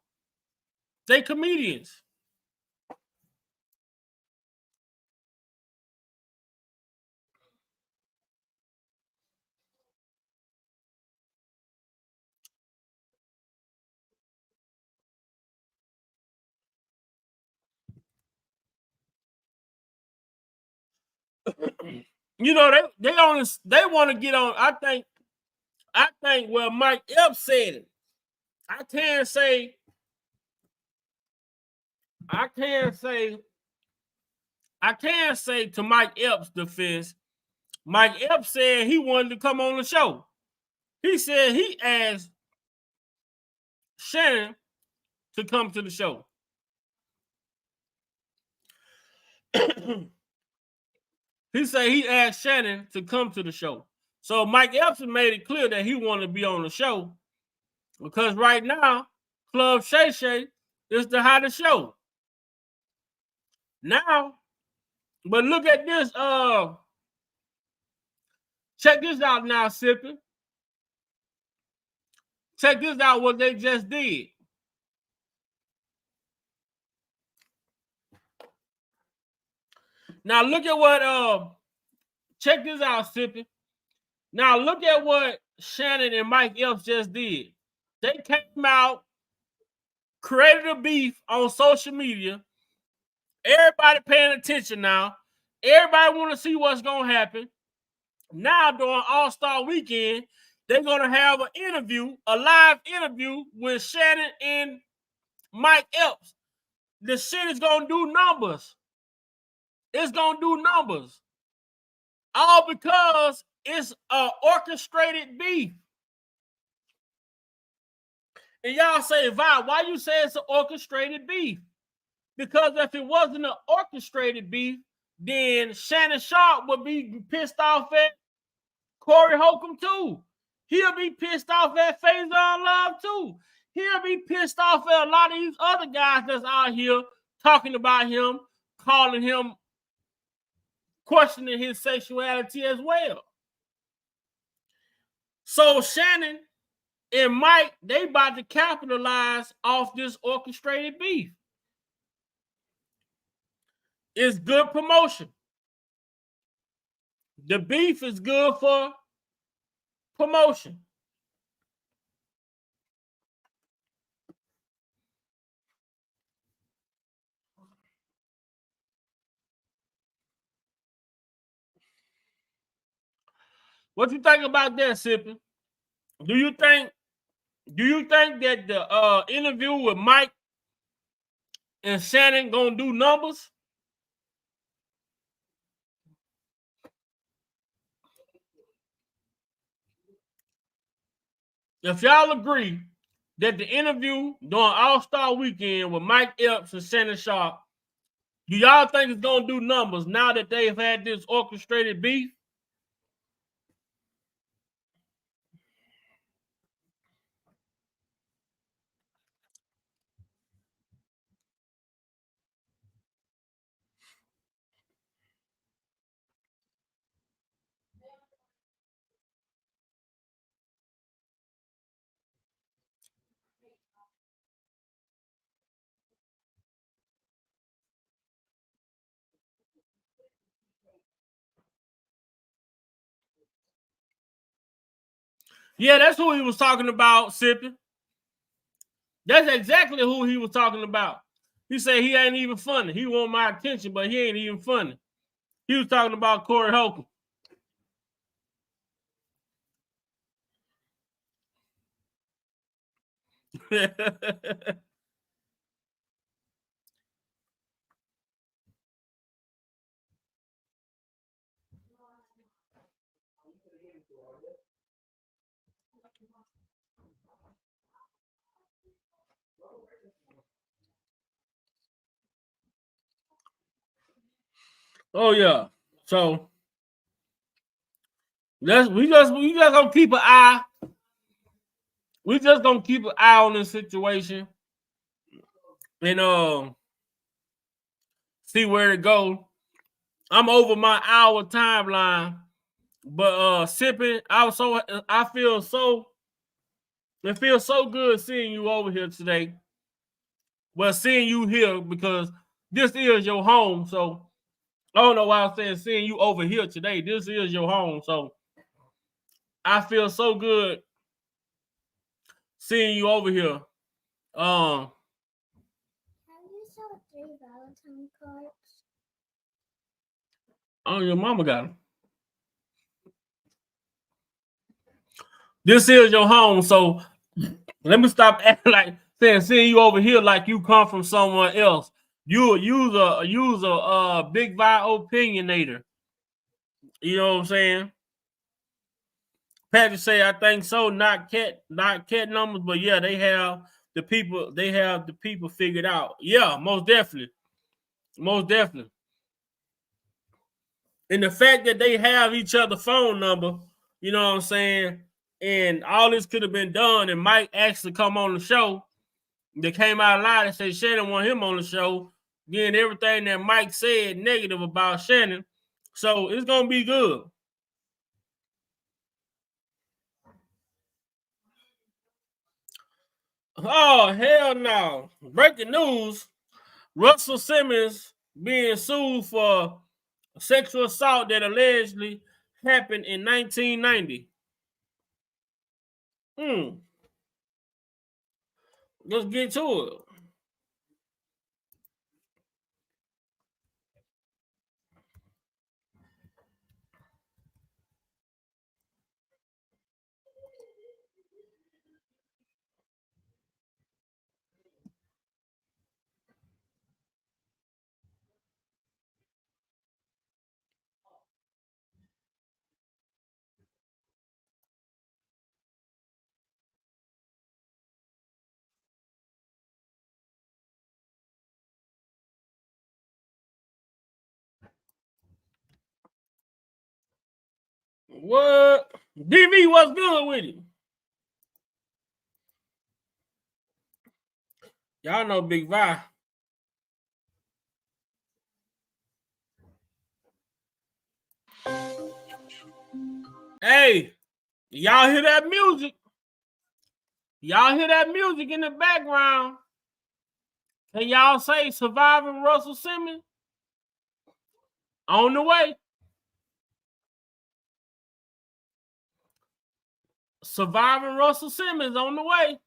S1: They comedians. They want to get on. I think well, Mike Epps said it. I can't say to Mike Epps' defense. Mike Epps said he wanted to come on the show. He said he asked Shannon to come to the show. He said he asked Shannon to come to the show. So Mike Epps made it clear that he wanted to be on the show, because right now, Club Shay Shay is the hottest show. Now, but look at this. Check this out now, Sippy. Check this out what they just did. Now look at what check this out, Sippy. Now look at what Shannon and Mike Epps just did. They came out, created a beef on social media. Everybody paying attention now. Everybody want to see what's gonna happen. Now during All-Star Weekend, they're gonna have an interview, a live interview with Shannon and Mike Epps. The shit is gonna do numbers. It's gonna do numbers. All because it's an orchestrated beef. And y'all say, Vi, why you say it's an orchestrated beef? Because if it wasn't an orchestrated beef, then Shannon Sharp would be pissed off at Corey Holcomb too. He'll be pissed off at Faison Love too. He'll be pissed off at a lot of these other guys that's out here talking about him, calling him, questioning his sexuality as well. So Shannon and Mike, they about to capitalize off this orchestrated beef. It's good promotion. The beef is good for promotion. What you think about that, Sippin? Do you think that the interview with Mike and Shannon gonna do numbers? If y'all agree that the interview during All-Star Weekend with Mike Epps and Shannon Sharp, do y'all think it's gonna do numbers now that they've had this orchestrated beef? Yeah, that's who he was talking about, Sippin. That's exactly who he was talking about. He said he ain't even funny. He want my attention, but he ain't even funny. He was talking about Corey Holcomb. Oh yeah. So we just gonna keep an eye. We just gonna keep an eye on this situation and see where it goes. I'm over my hour timeline, but Sippin, it feels so good seeing you over here today. Well, seeing you here because this is your home. So I don't know why I'm saying seeing you over here today. This is your home. So I feel so good seeing you over here.
S3: Have you saw 3 Valentine cards?
S1: Oh, your mama got them. This is your home. So let me stop acting like seeing you over here like you come from someone else. You a big Vi opinionator. You know what I'm saying? Patrick say, I think so, not cat numbers, but yeah, they have the people figured out. Yeah, most definitely. Most definitely. And the fact that they have each other's phone number, you know what I'm saying? And all this could have been done, and Mike actually come on the show. They came out loud and said Shannon want him on the show, getting everything that Mike said negative about Shannon. So it's gonna be good. Oh, hell no. Breaking news. Russell Simmons being sued for sexual assault that allegedly happened in 1990. Let's get to it. What? DV, what's good with it? Y'all know Big Vi. Hey, y'all hear that music? Y'all hear that music in the background? Can y'all say Surviving Russell Simmons? On the way. Surviving Russell Simmons on the way.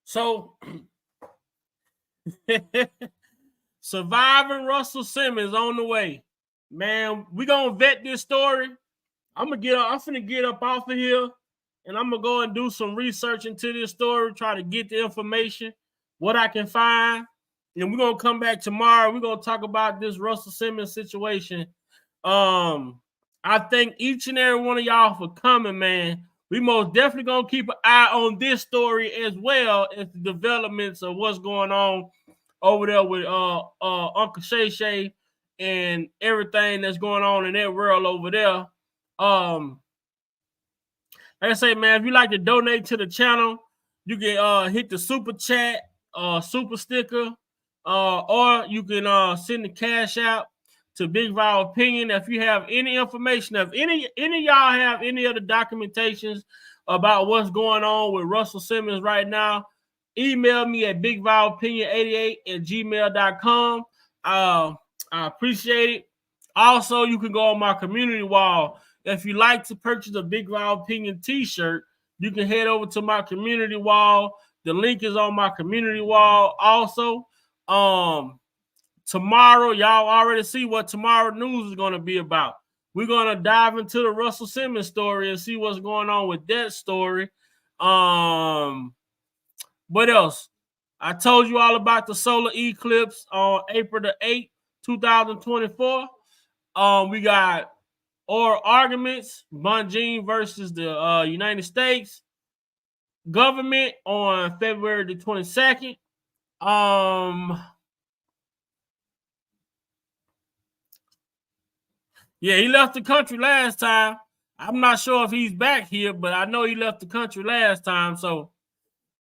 S1: So, Surviving Russell Simmons on the way. Man, we gonna vet this story. I'm finna get up off of here, and I'm gonna go and do some research into this story, try to get the information, what I can find. And we're gonna come back tomorrow. We're gonna talk about this Russell Simmons situation. I thank each and every one of y'all for coming, man. We most definitely gonna keep an eye on this story as well as the developments of what's going on over there with Uncle Shay Shay and everything that's going on in that world over there. Like I say, man, if you like to donate to the channel, you can hit the super chat, super sticker, or you can send the cash out to Big Val Opinion. If you have any information, if any of y'all have any other documentations about what's going on with Russell Simmons right now, email me at bigvalopinion88@gmail.com. I appreciate it. Also, you can go on my community wall. If you like to purchase a Big Val Opinion t-shirt, you can head over to my community wall. The link is on my community wall. Also, tomorrow, y'all already see what tomorrow news is going to be about. We're going to dive into the Russell Simmons story and see what's going on with that story. What else? I told you all about the solar eclipse on April the 8th, 2024. We got oral arguments, Bunjin versus the United States government on February the 22nd. Yeah, he left the country last time. I'm not sure if he's back here, but I know he left the country last time. So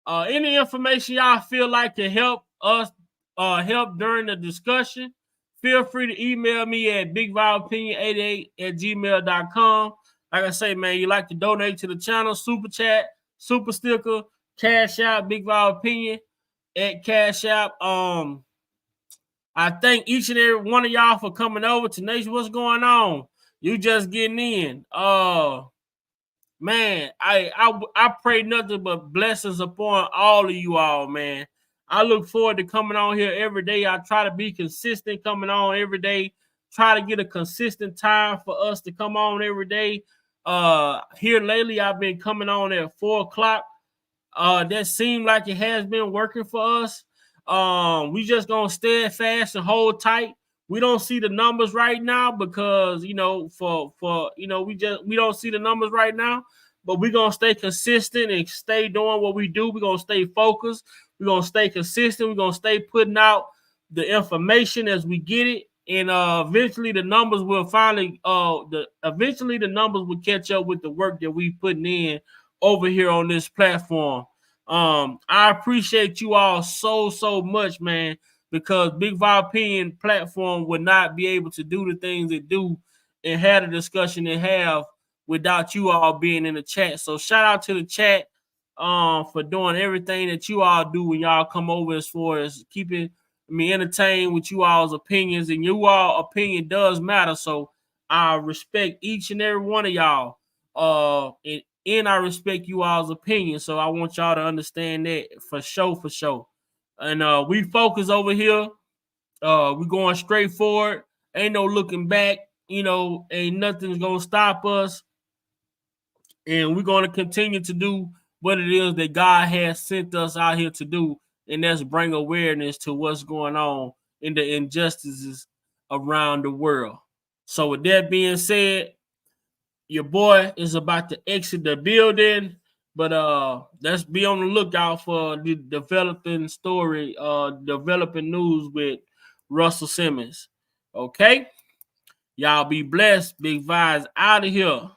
S1: any information y'all feel like can help us help during the discussion, feel free to email me at bigvalopinion88@gmail.com. Like I say, man, you like to donate to the channel, super chat, super sticker, cash out, Big Val Opinion at Cash App. I thank each and every one of y'all for coming over. Tenacious, what's going on? You just getting in. Man, I pray nothing but blessings upon all of you all, man. I look forward to coming on here every day. I try to be consistent coming on every day. Try to get a consistent time for us to come on every day. Here lately, I've been coming on at 4 o'clock. That seemed like it has been working for us. We just gonna stay fast and hold tight. We don't see the numbers right now because we don't see the numbers right now, but we're gonna stay consistent and stay doing what we do. We're gonna stay focused, we're gonna stay consistent, we're gonna stay putting out the information as we get it, and eventually the numbers will eventually the numbers will catch up with the work that we putting in over here on this platform. I appreciate you all so much, man, because Big Val Opinion platform would not be able to do the things it do and have the discussion they have without you all being in the chat. So shout out to the chat for doing everything that you all do when y'all come over, as far as keeping me entertained with you all's opinions, and you all opinion does matter. So I respect each and every one of y'all. And I respect you all's opinion. So I want y'all to understand that for sure. And we focus over here. We going straight forward. Ain't no looking back. You know, ain't nothing's gonna stop us. And we're gonna continue to do what it is that God has sent us out here to do, and that's bring awareness to what's going on in the injustices around the world. So with that being said, your boy is about to exit the building, but let's be on the lookout for the developing story, developing news with Russell Simmons. Okay, y'all be blessed. Big Vibes out of here.